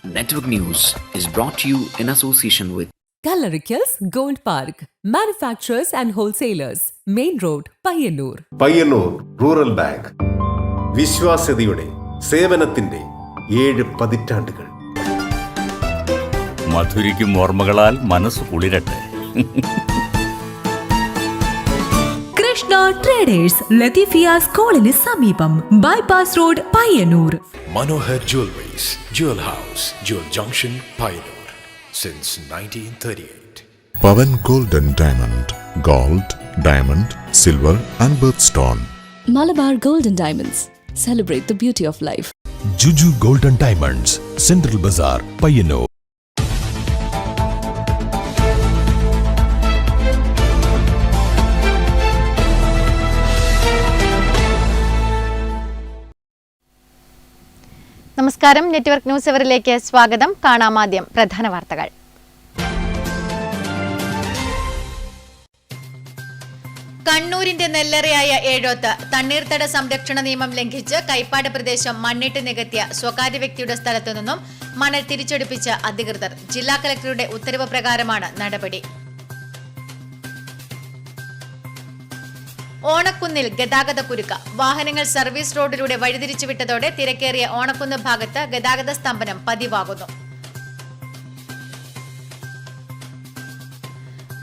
Network News is brought to you in association with Kalarikals Gold Park, manufacturers and wholesalers, Main Road, Payyannur. Payyannur rural bank വിശ്വാസ്യതയുടെ സേവനത്തിന്റെ 7 പതിറ്റാണ്ടുകൾ. മധുരിക്കും ഓർമ്മകളാൽ മനസ്സ് കുളിരട്ടെ. Krishna traders Latheefiya സ്കൂളിന് സമീപം bypass road Payyanur. Manohar Jewelries, Jewel House, Jewel Junction, Pioneer, since 1938. Pavan Golden Diamond, Gold, Diamond, Silver and Birthstone. Malabar Golden Diamonds, celebrate the beauty of life. Juju Golden Diamonds, Central Bazaar, Payyanur. നമസ്കാരം, network news അവറിലേക്ക് സ്വാഗതം. കാണാമാദ്യം പ്രധാന വാർത്തകൾ. കണ്ണൂരിന്റെ നെല്ലറയായ ഏഴോത്ത് തണ്ണീർത്തട സംരക്ഷണ നിയമം ലംഘിച്ച് കൈപ്പാട് പ്രദേശം മണ്ണിട്ട് നികത്തിയ സ്വകാര്യ വ്യക്തിയുടെ സ്ഥലത്തു നിന്നും മണൽ തിരിച്ചെടുപ്പിച്ച അധികൃതർ. ജില്ലാ കളക്ടറുടെ ഉത്തരവ് പ്രകാരമാണ് നടപടി. ഓണക്കുന്നിൽ ഗതാഗതക്കുരുക്ക്. വാഹനങ്ങൾ സർവീസ് റോഡിലൂടെ വഴിതിരിച്ചുവിട്ടതോടെ തിരക്കേറിയ ഓണക്കുന്ന് ഭാഗത്ത് ഗതാഗത സ്തംഭനം പതിവാകുന്നു.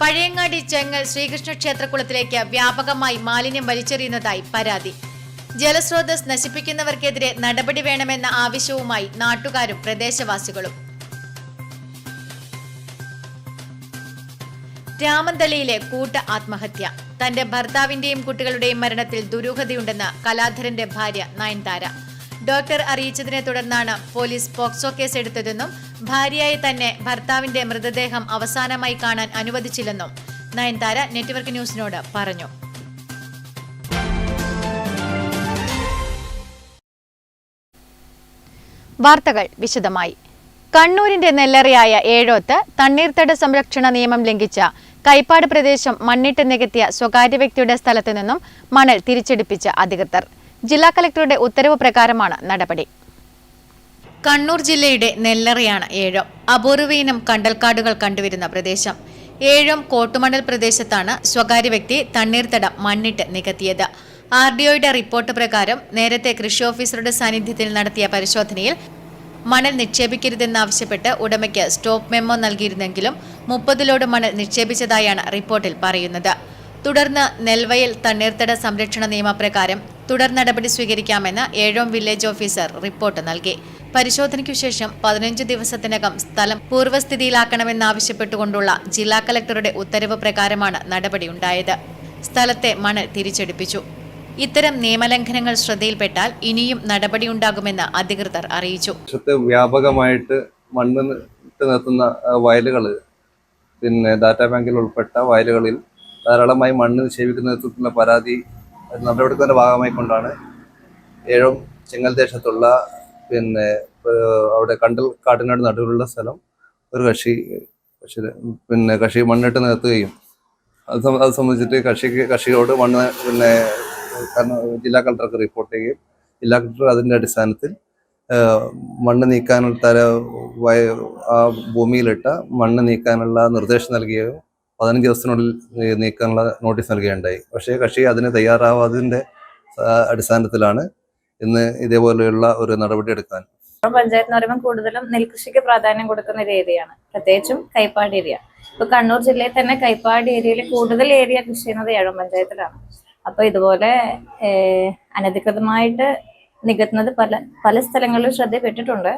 പഴയങ്ങാടി ചെങ്ങൽ ശ്രീകൃഷ്ണ ക്ഷേത്രകുളത്തിലേക്ക് വ്യാപകമായി മാലിന്യം വലിച്ചെറിയുന്നതായി പരാതി. ജലസ്രോതസ് നശിപ്പിക്കുന്നവർക്കെതിരെ നടപടി വേണമെന്ന ആവശ്യവുമായി നാട്ടുകാരും പ്രദേശവാസികളും. രാമന്തളിയിലെ കൂട്ട ആത്മഹത്യ. തന്റെ ഭർത്താവിന്റെയും കുട്ടികളുടെയും മരണത്തിൽ ദുരൂഹതയുണ്ടെന്ന് കലാധരന്റെ ഭാര്യ നയൻതാര. ഡോക്ടർ അറിയിച്ചതിനെ തുടർന്നാണ് പോലീസ് പോക്സോ കേസ് എടുത്തതെന്നും ഭാര്യയായി തന്നെ ഭർത്താവിന്റെ മൃതദേഹം അവസാനമായി കാണാൻ അനുവദിച്ചില്ലെന്നും നയൻതാര നെറ്റ്വർക്ക് ന്യൂസിനോട് പറഞ്ഞു. വാർത്തകൾ വിശദമായി. കണ്ണൂരിന്റെ നെല്ലറയായ ഏഴോത്ത് തണ്ണീർത്തട സംരക്ഷണ നിയമം ലംഘിച്ച കൈപ്പാട് പ്രദേശം മണ്ണിട്ട് നികത്തിയ സ്വകാര്യ വ്യക്തിയുടെ സ്ഥലത്തു നിന്നും മണൽ തിരിച്ചെടുപ്പിച്ച അധികൃതർ. ജില്ലാ കളക്ടറുടെ ഉത്തരവ് പ്രകാരമാണ് നടപടി. കണ്ണൂർ ജില്ലയുടെ നെല്ലറയാണ് ഏഴോം. അപൂർവയിനം കണ്ടൽക്കാടുകൾ കണ്ടുവരുന്ന പ്രദേശം. ഏഴോം കോട്ടുമണൽ പ്രദേശത്താണ് സ്വകാര്യ വ്യക്തി തണ്ണീർത്തടം മണ്ണിട്ട് നികത്തിയത്. RDOയുടെ റിപ്പോർട്ട് പ്രകാരം നേരത്തെ കൃഷി ഓഫീസറുടെ സാന്നിധ്യത്തിൽ നടത്തിയ പരിശോധനയിൽ മണൽ നിക്ഷേപിക്കരുതെന്നാവശ്യപ്പെട്ട് ഉടമയ്ക്ക് സ്റ്റോപ്പ് മെമ്മോ നൽകിയിരുന്നെങ്കിലും 30 ലോഡ് മണൽ നിക്ഷേപിച്ചതായാണ് റിപ്പോർട്ടിൽ പറയുന്നത്. തുടർന്ന് നെൽവയൽ തണ്ണീർത്തട സംരക്ഷണ നിയമപ്രകാരം തുടർ നടപടി സ്വീകരിക്കാമെന്ന് ഏഴോം വില്ലേജ് ഓഫീസർ റിപ്പോർട്ട് നൽകി. പരിശോധനയ്ക്കു ശേഷം 15 ദിവസത്തിനകം സ്ഥലം പൂർവ്വസ്ഥിതിയിലാക്കണമെന്നാവശ്യപ്പെട്ടുകൊണ്ടുള്ള ജില്ലാ കളക്ടറുടെ ഉത്തരവ് പ്രകാരമാണ് നടപടിയുണ്ടായത്. സ്ഥലത്തെ മണൽ തിരിച്ചെടുപ്പിച്ചു. ഇത്തരം നിയമലംഘനങ്ങൾ ശ്രദ്ധയിൽപ്പെട്ടാൽ ഇനിയും നടപടിയുണ്ടാകുമെന്ന് അധികൃതർ അറിയിച്ചു. വ്യാപകമായിട്ട് മണ്ണ് നിർത്തുന്ന വയലുകൾ, പിന്നെ ഡാറ്റാ ബാങ്കിൽ ഉൾപ്പെട്ട വയലുകളിൽ ധാരാളമായി മണ്ണ് നിക്ഷേപിക്കുന്ന പരാതി നടപടിയുടെ ഭാഗമായി കൊണ്ടാണ് ഏഴോം ചെങ്ങൽ ദേശത്തുള്ള അവിടെ കാട്ടിനാട് നടുവിലുള്ള സ്ഥലം ഒരു കക്ഷി മണ്ണിട്ട് നിർത്തുകയും അത് സംബന്ധിച്ചിട്ട് കക്ഷിയോട് മണ്ണ് ജില്ലാ കളക്ടർക്ക് റിപ്പോർട്ട് ചെയ്യുകയും ജില്ലാ കളക്ടർ അതിൻ്റെ അടിസ്ഥാനത്തിൽ മണ്ണ് നീക്കാനുള്ള ആ ഭൂമിയിലിട്ട മണ്ണ് നീക്കാനുള്ള നിർദ്ദേശം നൽകുകയും 15 ദിവസത്തിനുള്ളിൽ നീക്കാനുള്ള നോട്ടീസ് നൽകുകയുണ്ടായി. പക്ഷേ കക്ഷി അതിന് തയ്യാറാവാതിൻ്റെ അടിസ്ഥാനത്തിലാണ് ഇന്ന് ഇതേപോലെയുള്ള ഒരു നടപടി എടുക്കാൻ. പഞ്ചായത്ത് എന്ന് പറയുമ്പോൾ കൂടുതലും നെൽകൃഷിക്ക് പ്രാധാന്യം കൊടുക്കുന്ന ഒരു ഏരിയയാണ്, പ്രത്യേകിച്ചും കൈപ്പാട് ഏരിയ. ഇപ്പൊ കണ്ണൂർ ജില്ലയിൽ തന്നെ കൈപ്പാട് ഏരിയയിൽ കൂടുതൽ ഏരിയ കൃഷി ചെയ്യുന്നത് ഏഴോം പഞ്ചായത്തിലാണ്. അപ്പൊ ഇതുപോലെ അനധികൃതമായിട്ട് നികത്തുന്നത് പല സ്ഥലങ്ങളിലും ശ്രദ്ധയിൽപ്പെട്ടിട്ടുണ്ട്.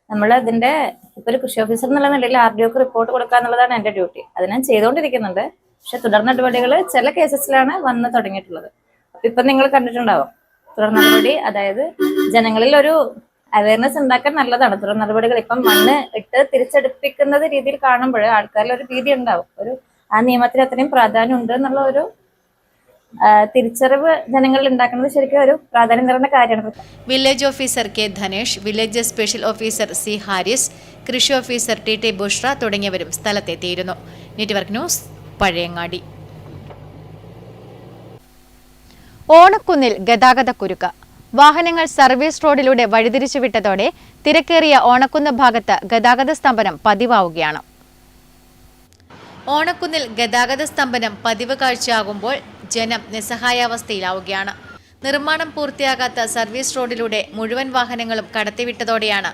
നമ്മൾ അതിന്റെ ഇപ്പൊ ഒരു കൃഷി ഓഫീസർ എന്നുള്ള നിലയിൽ RDOക്ക് റിപ്പോർട്ട് കൊടുക്കുക എന്നുള്ളതാണ് എന്റെ ഡ്യൂട്ടി. അത് ഞാൻ ചെയ്തുകൊണ്ടിരിക്കുന്നുണ്ട്. പക്ഷെ തുടർ നടപടികൾ ചില കേസസിലാണ് വന്ന് തുടങ്ങിയിട്ടുള്ളത്. അപ്പൊ ഇപ്പൊ നിങ്ങൾ കണ്ടിട്ടുണ്ടാവും തുടർ നടപടി, അതായത് ജനങ്ങളിൽ ഒരു അവയർനെസ് ഉണ്ടാക്കാൻ നല്ലതാണ് തുടർ നടപടികൾ. ഇപ്പം മണ്ണ് ഇട്ട് തിരിച്ചെടുപ്പിക്കുന്നത് രീതിയിൽ കാണുമ്പോൾ ആൾക്കാരിൽ ഒരു ഭീതി ഉണ്ടാവും. ആ നിയമത്തിന് അത്രയും പ്രാധാന്യം ഉണ്ട് എന്നുള്ള ഒരു തിരിച്ചറിവ് ജനങ്ങളിൽ ഉണ്ടാക്കുന്നത് ശരിക്കും ഒരു പ്രാധാന്യം നിറഞ്ഞ കാര്യമാണ്. Village officer K Dhanesh, village special officer C Haris, കൃഷി ഓഫീസർ TT ബുഷ്ര തുടങ്ങിയവരും സ്ഥലത്തെത്തിയിരുന്നു. Network news, Pazhayangadi. ഓണക്കുന്നിൽ ഗതാഗതക്കുരുക്ക്. വാഹനങ്ങൾ സർവീസ് റോഡിലൂടെ വഴിതിരിച്ചുവിട്ടതോടെ തിരക്കേറിയ ഓണക്കുന്ന് ഭാഗത്ത് ഗതാഗത സ്തംഭനം പതിവാവുകയാണ്. ഓണക്കുന്നിൽ ഗതാഗത സ്തംഭനം പതിവ് കാഴ്ചയാകുമ്പോൾ ജനം നിസ്സഹായാവസ്ഥയിലാവുകയാണ്. നിർമ്മാണം പൂർത്തിയാകാത്ത സർവീസ് റോഡിലൂടെ മുഴുവൻ വാഹനങ്ങളും കടത്തിവിട്ടതോടെയാണ്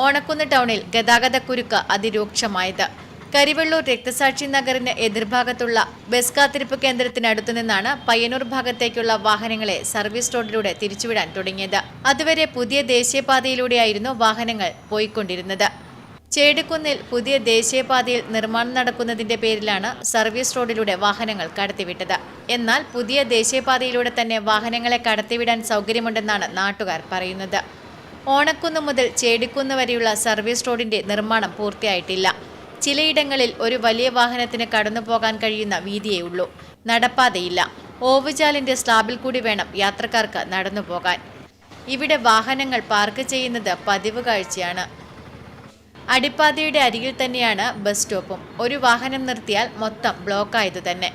ഓണക്കുന്ന് ടൗണിൽ ഗതാഗതക്കുരുക്ക് അതിരൂക്ഷമായത്. കരിവെള്ളൂർ രക്തസാക്ഷി നഗറിന് എതിർഭാഗത്തുള്ള ബസ് കാത്തിരിപ്പ് കേന്ദ്രത്തിനടുത്തു നിന്നാണ് പയ്യന്നൂർ ഭാഗത്തേക്കുള്ള വാഹനങ്ങളെ സർവീസ് റോഡിലൂടെ തിരിച്ചുവിടാൻ തുടങ്ങിയത്. അതുവരെ പുതിയ ദേശീയപാതയിലൂടെയായിരുന്നു വാഹനങ്ങൾ പോയിക്കൊണ്ടിരുന്നത്. ചേടിക്കുന്നിൽ പുതിയ ദേശീയപാതയിൽ നിർമ്മാണം നടക്കുന്നതിന്റെ പേരിലാണ് സർവീസ് റോഡിലൂടെ വാഹനങ്ങൾ കടത്തിവിട്ടത്. എന്നാൽ പുതിയ ദേശീയപാതയിലൂടെ തന്നെ വാഹനങ്ങളെ കടത്തിവിടാൻ സൗകര്യമുണ്ടെന്നാണ് നാട്ടുകാർ പറയുന്നത്. ഓണക്കുന്ന് മുതൽ ചേടിക്കുന്ന് വരെയുള്ള സർവീസ് റോഡിന്റെ നിർമ്മാണം പൂർത്തിയായിട്ടില്ല. ചിലയിടങ്ങളിൽ ഒരു വലിയ വാഹനത്തിന് കടന്നു പോകാൻ കഴിയുന്ന വീതിയേ ഉള്ളൂ. നടപ്പാതയില്ല. ഓവുചാലിന്റെ സ്ലാബിൽ കൂടി വേണം യാത്രക്കാർക്ക് നടന്നു പോകാൻ. ഇവിടെ വാഹനങ്ങൾ പാർക്ക് ചെയ്യുന്നത് പതിവ് കാഴ്ചയാണ്. അടിപ്പാതയുടെ അരികിൽ തന്നെയാണ് ബസ് സ്റ്റോപ്പും. ഒരു വാഹനം നിർത്തിയാൽ മൊത്തം ബ്ലോക്കായതു തന്നെ.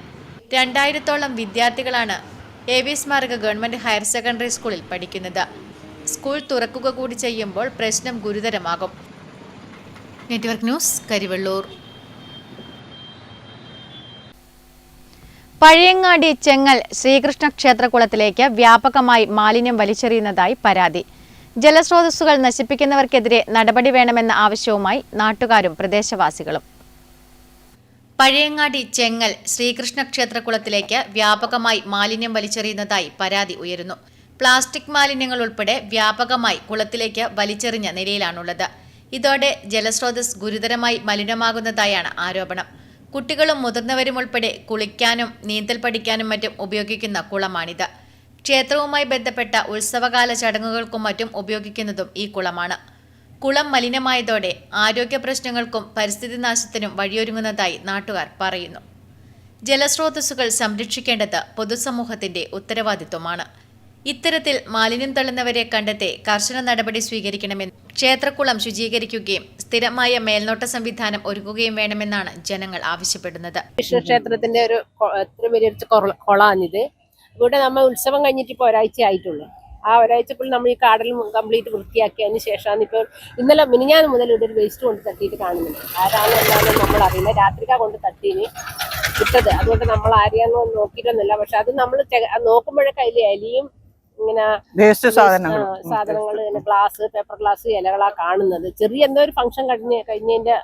2000-ഓളം വിദ്യാർത്ഥികളാണ് AV സ്മാരക ഗവൺമെന്റ് ഹയർ സെക്കൻഡറി സ്കൂളിൽ പഠിക്കുന്നത്. സ്കൂൾ തുറക്കുക കൂടി ചെയ്യുമ്പോൾ പ്രശ്നം ഗുരുതരമാകും. Network news, Karivellur. പഴയങ്ങാടി ചെങ്ങൽ ശ്രീകൃഷ്ണ ക്ഷേത്രകുളത്തിലേക്ക് വ്യാപകമായി മാലിന്യം വലിച്ചെറിയുന്നതായി പരാതി. ജലസ്രോതസ്സുകൾ നശിപ്പിക്കുന്നവർക്കെതിരെ നടപടി വേണമെന്ന ആവശ്യവുമായി നാട്ടുകാരും പ്രദേശവാസികളും. പഴയങ്ങാടി ചെങ്ങൽ ശ്രീകൃഷ്ണ ക്ഷേത്രകുളത്തിലേക്ക് വ്യാപകമായി മാലിന്യം വലിച്ചെറിയുന്നതായി പരാതി ഉയരുന്നു. പ്ലാസ്റ്റിക് മാലിന്യങ്ങൾ ഉൾപ്പെടെ വ്യാപകമായി കുളത്തിലേക്ക് വലിച്ചെറിഞ്ഞ നിലയിലാണുള്ളത്. ഇതോടെ ജലസ്രോതസ് ഗുരുതരമായി മലിനമാകുന്നതായാണ് ആരോപണം. കുട്ടികളും മുതിർന്നവരും ഉൾപ്പെടെ കുളിക്കാനും നീന്തൽ പഠിക്കാനും മറ്റും ഉപയോഗിക്കുന്ന കുളമാണിത്. ക്ഷേത്രവുമായി ബന്ധപ്പെട്ട ഉത്സവകാല ചടങ്ങുകൾക്കും മറ്റും ഉപയോഗിക്കുന്നതും ഈ കുളമാണ്. കുളം മലിനമായതോടെ ആരോഗ്യ പ്രശ്നങ്ങൾക്കും പരിസ്ഥിതി നാശത്തിനും വഴിയൊരുങ്ങുന്നതായി നാട്ടുകാർ പറയുന്നു. ജലസ്രോതസ്സുകൾ സംരക്ഷിക്കേണ്ടത് പൊതുസമൂഹത്തിന്റെ ഉത്തരവാദിത്വമാണ്. ഇത്തരത്തിൽ മാലിന്യം തള്ളുന്നവരെ കണ്ടെത്തി കർശന നടപടി സ്വീകരിക്കണമെന്ന് ക്ഷേത്രക്കുളം ശുചീകരിക്കുകയും സ്ഥിരമായ മേൽനോട്ട സംവിധാനം ഒരുക്കുകയും വേണമെന്നാണ് ജനങ്ങൾ ആവശ്യപ്പെടുന്നത്. ക്ഷേത്രത്തിന്റെ ഒരു വലിയൊരു കുളമാണിത്. ഇവിടെ നമ്മൾ ഉത്സവം കഴിഞ്ഞിട്ട് ഇപ്പോൾ ഒരാഴ്ച ആയിട്ടുള്ളൂ. ആ ഒരാഴ്ചക്കുള്ളിൽ നമ്മൾ ഈ കാടൽ കംപ്ലീറ്റ് വൃത്തിയാക്കിയതിന് ശേഷമാണ് ഇപ്പോൾ ഇന്നലെ മിനിഞ്ഞാന്ന് മുതൽ ഇവിടെ ഒരു വേസ്റ്റ് കൊണ്ട് തട്ടിയിട്ട് കാണുന്നുണ്ട്. ആരാണ് എന്താണെന്ന് നമ്മൾ അറിയില്ല. രാത്രിക്കാ കൊണ്ട് തട്ടീന് ഇട്ടത്. അതുകൊണ്ട് നമ്മൾ ആരെയാന്ന് നോക്കിയിട്ടൊന്നുമില്ല. പക്ഷെ അത് നമ്മൾ നോക്കുമ്പോഴൊക്കെ അതിൽ എലിയും ഇങ്ങനെ സാധനങ്ങൾ ഗ്ലാസ്, പേപ്പർ ഗ്ലാസ്, ഇലകളാ കാണുന്നത്. ചെറിയ എന്തോ ഒരു ഫംഗ്ഷൻ കഴിഞ്ഞതിന്റെ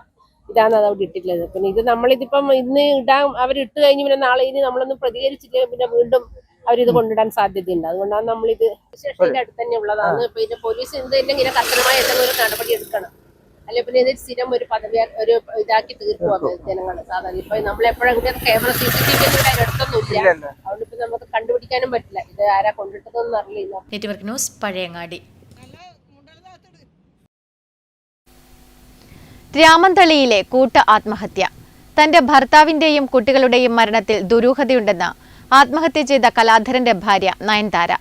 ഇതാണ് അത് അവിടെ ഇട്ടിട്ടുള്ളത്. പിന്നെ ഇത് നമ്മളിതിപ്പം ഇന്ന് ഇടാൻ അവരിട്ട് കഴിഞ്ഞ് പിന്നെ നാളെ ഇനി നമ്മളൊന്നും പ്രതികരിച്ചിട്ട് പിന്നെ വീണ്ടും അവരിത് കൊണ്ടിടാൻ സാധ്യതയുണ്ട്. അതുകൊണ്ടാണ് നമ്മളിത് സ്റ്റേഷന്റെ അടുത്ത് തന്നെ ഉള്ളതാണ്. പിന്നെ പോലീസ് എന്തെങ്കിലും ഇങ്ങനെ കർശനമായ എന്തെങ്കിലും ഒരു നടപടി എടുക്കണം. അല്ലെ പിന്നെ ഇത് സ്ഥിരം ഒരു പദവി ഒരു ഇതാക്കി തീർക്കുക ജനങ്ങൾ. സാധാരണ ഇപ്പൊ നമ്മളെപ്പോഴും ക്യാമറ CCTV ഒന്നും അടുത്തൊന്നുമില്ല. അതുകൊണ്ട് ഇപ്പൊ നമുക്ക് കണ്ടുപിടിക്കാനും പറ്റില്ല ഇത് ആരാ കൊണ്ടിട്ടതെന്ന് അറിയില്ല. Network news, Pazhayangadi. രാമന്തളിയിലെ കൂട്ട ആത്മഹത്യ. തന്റെ ഭർത്താവിന്റെയും കുട്ടികളുടെയും മരണത്തിൽ ദുരൂഹതയുണ്ടെന്ന് ആത്മഹത്യ ചെയ്ത കലാധരന്റെ ഭാര്യ നയൻതാര.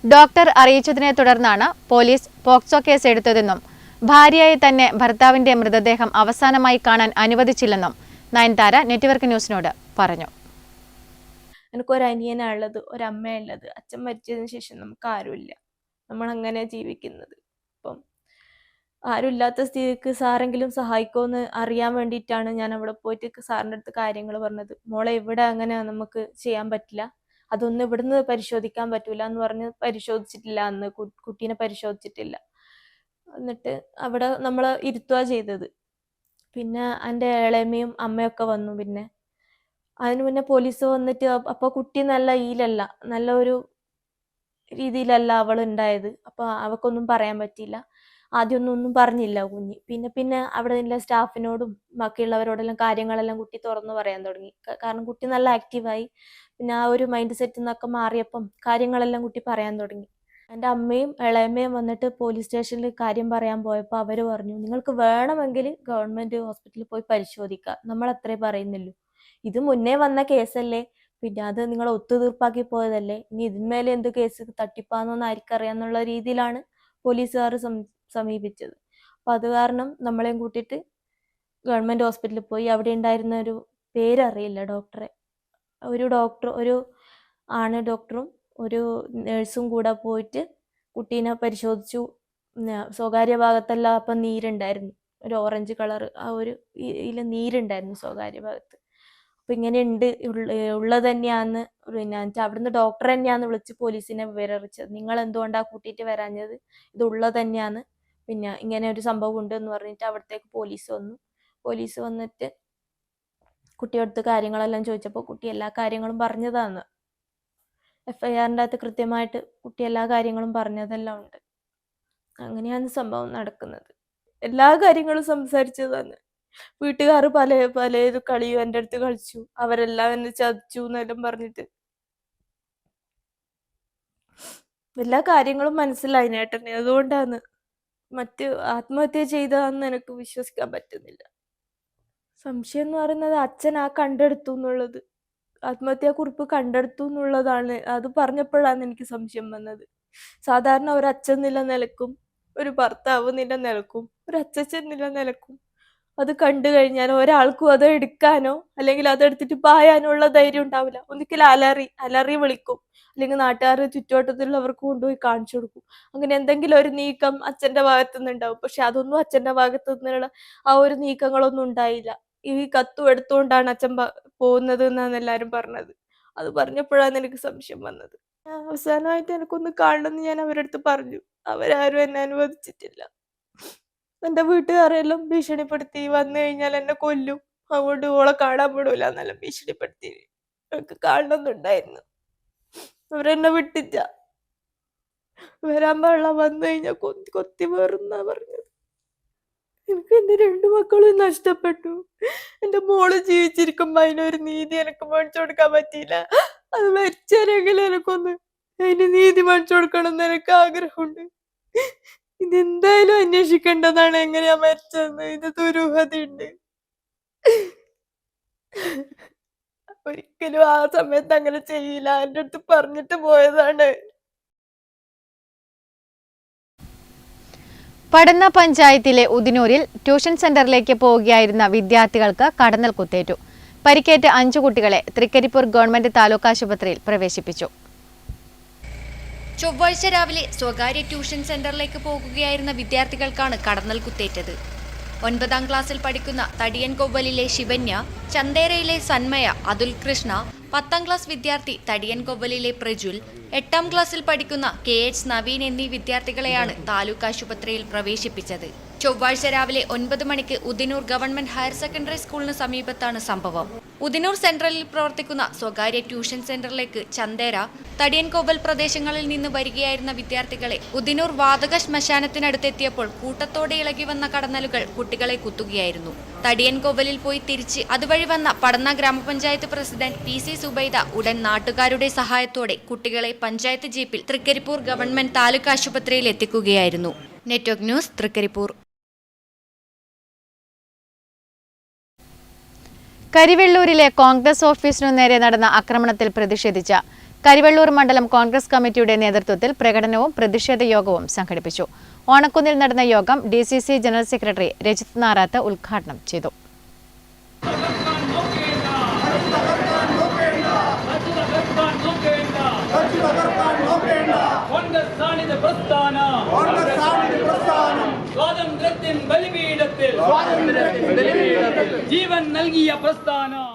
ഡോക്ടർ അറിയിച്ചതിനെ തുടർന്നാണ് പോലീസ് പോക്സോ കേസ് എടുത്തതെന്നും ഭാര്യയായി തന്നെ ഭർത്താവിന്റെ മൃതദേഹം അവസാനമായി കാണാൻ അനുവദിച്ചില്ലെന്നും നയൻതാര നെറ്റ്വർക്ക് ന്യൂസിനോട് പറഞ്ഞു. എനിക്കൊരു അനിയനാണുള്ളത്, ഒരമ്മയുള്ളത്. അച്ഛൻ മരിച്ചതിന് ശേഷം നമുക്ക് ആരുമില്ല. നമ്മളങ്ങനെ ജീവിക്കുന്നത്. അപ്പം ആരുമില്ലാത്ത സ്ഥിതിക്ക് സാറെങ്കിലും സഹായിക്കുമെന്ന് അറിയാൻ വേണ്ടിയിട്ടാണ് ഞാൻ അവിടെ പോയിട്ട് സാറിൻ്റെ അടുത്ത് കാര്യങ്ങൾ പറഞ്ഞത്. മോളെ ഇവിടെ അങ്ങനെ നമുക്ക് ചെയ്യാൻ പറ്റില്ല, അതൊന്നും ഇവിടുന്ന് പരിശോധിക്കാൻ പറ്റൂല എന്ന് പറഞ്ഞ് പരിശോധിച്ചിട്ടില്ല. അന്ന് കുട്ടീനെ പരിശോധിച്ചിട്ടില്ല. എന്നിട്ട് അവിടെ നമ്മൾ ഇരുത്തുക ചെയ്തത്. പിന്നെ എൻ്റെ ഇളയമ്മയും അമ്മയൊക്കെ വന്നു. പിന്നെ അതിന് മുന്നേ പോലീസ് വന്നിട്ട് അപ്പോൾ കുട്ടി നല്ല ഈലല്ല, നല്ല ഒരു രീതിയിലല്ല അവൾ ഉണ്ടായത്. അപ്പോൾ അവൾക്കൊന്നും പറയാൻ പറ്റിയില്ല. ആദ്യമൊന്നും പറഞ്ഞില്ല കുഞ്ഞ്. പിന്നെ അവിടെ ഉള്ള സ്റ്റാഫിനോടും ബാക്കിയുള്ളവരോടെല്ലാം കാര്യങ്ങളെല്ലാം കുട്ടി തുറന്നു പറയാൻ തുടങ്ങി. കാരണം കുട്ടി നല്ല ആക്റ്റീവായി. പിന്നെ ആ ഒരു മൈൻഡ് സെറ്റിൽ നിന്നൊക്കെ മാറിയപ്പം കാര്യങ്ങളെല്ലാം കുട്ടി പറയാൻ തുടങ്ങി. എൻ്റെ അമ്മയും ഇളയമ്മയും വന്നിട്ട് പോലീസ് സ്റ്റേഷനിൽ കാര്യം പറയാൻ പോയപ്പോൾ അവർ പറഞ്ഞു, നിങ്ങൾക്ക് വേണമെങ്കിൽ ഗവൺമെൻറ് ഹോസ്പിറ്റലിൽ പോയി പരിശോധിക്കാം, നമ്മൾ അത്രേ പറയുന്നുള്ളൂ. ഇത് മുന്നേ വന്ന കേസല്ലേ, പിന്നെ അത് നിങ്ങൾ ഒത്തുതീർപ്പാക്കി പോയതല്ലേ, ഇനി ഇതിന്മേലെ എന്ത് കേസ് തട്ടിപ്പാന്നൊന്നും ആർക്കറിയാന്നുള്ള രീതിയിലാണ് പോലീസുകാർ സമീപിച്ചത്. അപ്പം അത് കാരണം നമ്മളെയും കൂട്ടിയിട്ട് ഗവൺമെൻറ് ഹോസ്പിറ്റലിൽ പോയി. അവിടെ ഉണ്ടായിരുന്ന ഒരു പേരറിയില്ല ഡോക്ടറെ, ഒരു ആണ് ഡോക്ടറും ഒരു നേഴ്സും കൂടെ പോയിട്ട് കുട്ടീനെ പരിശോധിച്ചു. സ്വകാര്യ ഭാഗത്തെല്ലാം അപ്പം നീരുണ്ടായിരുന്നു, ഒരു ഓറഞ്ച് കളർ ആ ഒരു ഇതിൽ നീരുണ്ടായിരുന്നു സ്വകാര്യ ഭാഗത്ത്. അപ്പം ഇങ്ങനെ ഉണ്ട് ഉള്ളത് തന്നെയാന്ന് പിന്നെ അവിടുന്ന് ഡോക്ടർ തന്നെയാന്ന് വിളിച്ച് പോലീസിനെ വിവരം അറിയിച്ചത്. നിങ്ങൾ എന്തുകൊണ്ടാണ് കൂട്ടിയിട്ട് വരാഞ്ഞത്, ഇത് ഉള്ളത് തന്നെയാന്ന്, പിന്നെ ഇങ്ങനെ ഒരു സംഭവം ഉണ്ട് എന്ന് പറഞ്ഞിട്ട് അവിടത്തേക്ക് പോലീസ് വന്നു. പോലീസ് വന്നിട്ട് കുട്ടിയെടുത്ത് കാര്യങ്ങളെല്ലാം ചോദിച്ചപ്പോൾ കുട്ടി എല്ലാ കാര്യങ്ങളും പറഞ്ഞതാണ്. FIRന്റെ അകത്ത് കൃത്യമായിട്ട് കുട്ടി എല്ലാ കാര്യങ്ങളും പറഞ്ഞതെല്ലാം ഉണ്ട്. അങ്ങനെയാണ് സംഭവം നടക്കുന്നത്. എല്ലാ കാര്യങ്ങളും സംസാരിച്ചതാണ്. വീട്ടുകാർ പല കളിയും എൻ്റെ അടുത്ത് കളിച്ചു, അവരെല്ലാം എന്നെ ചതിച്ചു എന്നെല്ലാം പറഞ്ഞിട്ട് എല്ലാ കാര്യങ്ങളും മനസ്സിലായി ഏട്ടനെ. അതുകൊണ്ടാണ് മറ്റ് ആത്മഹത്യ ചെയ്തതാണെന്ന് എനിക്ക് വിശ്വസിക്കാൻ പറ്റുന്നില്ല. സംശയം എന്ന് പറയുന്നത് അച്ഛൻ കണ്ടെടുത്തു എന്നുള്ളത്, ആത്മഹത്യാക്കുറിപ്പ് കണ്ടെടുത്തു എന്നുള്ളതാണ്. അത് പറഞ്ഞപ്പോഴാണ് എനിക്ക് സംശയം വന്നത്. സാധാരണ ഒരു അച്ഛൻ നിലനിൽക്കും, ഒരു ഭർത്താവ് നിലനിൽക്കും, ഒരു അച്ഛൻ നിലനിൽക്കും. അത് കണ്ടു കഴിഞ്ഞാൽ ഒരാൾക്കും അത് എടുക്കാനോ അല്ലെങ്കിൽ അതെടുത്തിട്ട് പായാനോ ഉള്ള ധൈര്യം ഉണ്ടാവില്ല. ഒന്നിക്കൽ അലറി വിളിക്കും, അല്ലെങ്കിൽ നാട്ടുകാർ ചുറ്റുവട്ടത്തിലുള്ളവർക്ക് കൊണ്ടുപോയി കാണിച്ചു കൊടുക്കും. അങ്ങനെ എന്തെങ്കിലും ഒരു നീക്കം അച്ഛൻ്റെ ഭാഗത്തു നിന്നുണ്ടാവും. പക്ഷെ അതൊന്നും അച്ഛൻ്റെ ഭാഗത്തു നിന്നുള്ള ആ ഒരു നീക്കങ്ങളൊന്നും ഉണ്ടായില്ല. ഈ കത്തും എടുത്തുകൊണ്ടാണ് അച്ഛൻ പോകുന്നത് എന്നാണ് എല്ലാവരും പറഞ്ഞത്. അത് പറഞ്ഞപ്പോഴാണ് എനിക്ക് സംശയം വന്നത്. അവസാനമായിട്ട് എനിക്കൊന്ന് കാണണമെന്ന് ഞാൻ അവരുടെ അടുത്ത് പറഞ്ഞു. അവരാരും എന്നെ അനുവദിച്ചിട്ടില്ല. എൻ്റെ വീട്ടുകാരെല്ലാം ഭീഷണിപ്പെടുത്തി, വന്നു കഴിഞ്ഞാൽ എന്നെ കൊല്ലും, അതുകൊണ്ട് ഓളെ കാണാൻ വിടൂല എന്നെല്ലാം ഭീഷണിപ്പെടുത്തി. എനിക്ക് കാണണമെന്നുണ്ടായിരുന്നു, അവരെന്നെ വിട്ടില്ല. വരാൻ പാടില്ല, വന്നു കഴിഞ്ഞാൽ കൊത്തി വേറുന്നാ പറഞ്ഞത്. എനിക്ക് എൻ്റെ 2 മക്കളും നഷ്ടപ്പെട്ടു. എൻ്റെ മോള് ജീവിച്ചിരിക്കുമ്പോ അതിനൊരു നീതി എനിക്ക് മേടിച്ചു കൊടുക്കാൻ പറ്റിയില്ല. അത് മരിച്ചാലെങ്കിലും എനിക്കൊന്ന് അതിന് നീതി മേടിച്ചു കൊടുക്കണം എന്ന് എനിക്ക് ആഗ്രഹമുണ്ട്. ഇതെന്തായാലും അന്വേഷിക്കേണ്ടതാണ്, എങ്ങനെയാ മരിച്ചതെന്ന്. ഇത് ദുരൂഹതയുണ്ട്. ഒരിക്കലും ആ സമയത്ത് അങ്ങനെ ചെയ്യില്ല, എൻ്റെ അടുത്ത് പറഞ്ഞിട്ട് പോയതാണ്. പടന്ന പഞ്ചായത്തിലെ ഉദിനൂരിൽ ട്യൂഷൻ സെന്ററിലേക്ക് പോവുകയായിരുന്ന വിദ്യാർത്ഥികൾക്ക് കടന്നൽ കുത്തേറ്റു. പരിക്കേറ്റ 5 കുട്ടികളെ തൃക്കരിപ്പൂർ ഗവൺമെന്റ് താലൂക്ക് ആശുപത്രിയിൽ പ്രവേശിപ്പിച്ചു. ചൊവ്വാഴ്ച രാവിലെ സ്വകാര്യ ട്യൂഷൻ സെന്ററിലേക്ക് പോകുകയായിരുന്ന വിദ്യാർത്ഥികൾക്കാണ് കടന്നൽ കുത്തേറ്റത്. 9ാം ക്ലാസ്സിൽ പഠിക്കുന്ന തടിയൻ കൊവ്വലിലെ ശിവന്യ, ചന്തേരയിലെ സന്മയ, അതുൽ കൃഷ്ണ, 10ാം ക്ലാസ് വിദ്യാർത്ഥി തടിയൻ കൊവ്വലിലെ പ്രജുൽ, 8ാം ക്ലാസ്സിൽ പഠിക്കുന്ന KH നവീൻ എന്നീ വിദ്യാർത്ഥികളെയാണ് താലൂക്ക് ആശുപത്രിയിൽ പ്രവേശിപ്പിച്ചത്. ചൊവ്വാഴ്ച രാവിലെ 9 മണിക്ക് ഉദിനൂർ ഗവൺമെന്റ് ഹയർ സെക്കൻഡറി സ്കൂളിന് സമീപത്താണ് സംഭവം. ഉദിനൂർ സെൻട്രലിൽ പ്രവർത്തിക്കുന്ന സ്വകാര്യ ട്യൂഷൻ സെന്ററിലേക്ക് ചന്തേര, തടിയൻകോവൽ പ്രദേശങ്ങളിൽ നിന്ന് വരികയായിരുന്ന വിദ്യാർത്ഥികളെ ഉദിനൂർ വാതക ശ്മശാനത്തിനടുത്തെത്തിയപ്പോൾ കൂട്ടത്തോടെ ഇളകി വന്ന കടന്നലുകൾ കുട്ടികളെ കുത്തുകയായിരുന്നു. തടിയൻകോവലിൽ പോയി തിരിച്ച് അതുവഴി വന്ന പടന്ന ഗ്രാമപഞ്ചായത്ത് പ്രസിഡന്റ് PC സുബൈദ ഉടൻ നാട്ടുകാരുടെ സഹായത്തോടെ കുട്ടികളെ പഞ്ചായത്ത് ജീപ്പിൽ തൃക്കരിപ്പൂർ ഗവൺമെന്റ് താലൂക്ക് ആശുപത്രിയിൽ എത്തിക്കുകയായിരുന്നു. Network news, Trikaripur. കരിവെള്ളൂരിലെ കോൺഗ്രസ് ഓഫീസിനു നേരെ നടന്ന ആക്രമണത്തിൽ പ്രതിഷേധിച്ച കരിവെള്ളൂർ മണ്ഡലം കോൺഗ്രസ് കമ്മിറ്റിയുടെ നേതൃത്വത്തിൽ പ്രകടനവും പ്രതിഷേധ യോഗവും സംഘടിപ്പിച്ചു. ഓണക്കുന്നിൽ നടന്ന യോഗം DCC general secretary Rajith Narath ഉദ്ഘാടനം ചെയ്തു.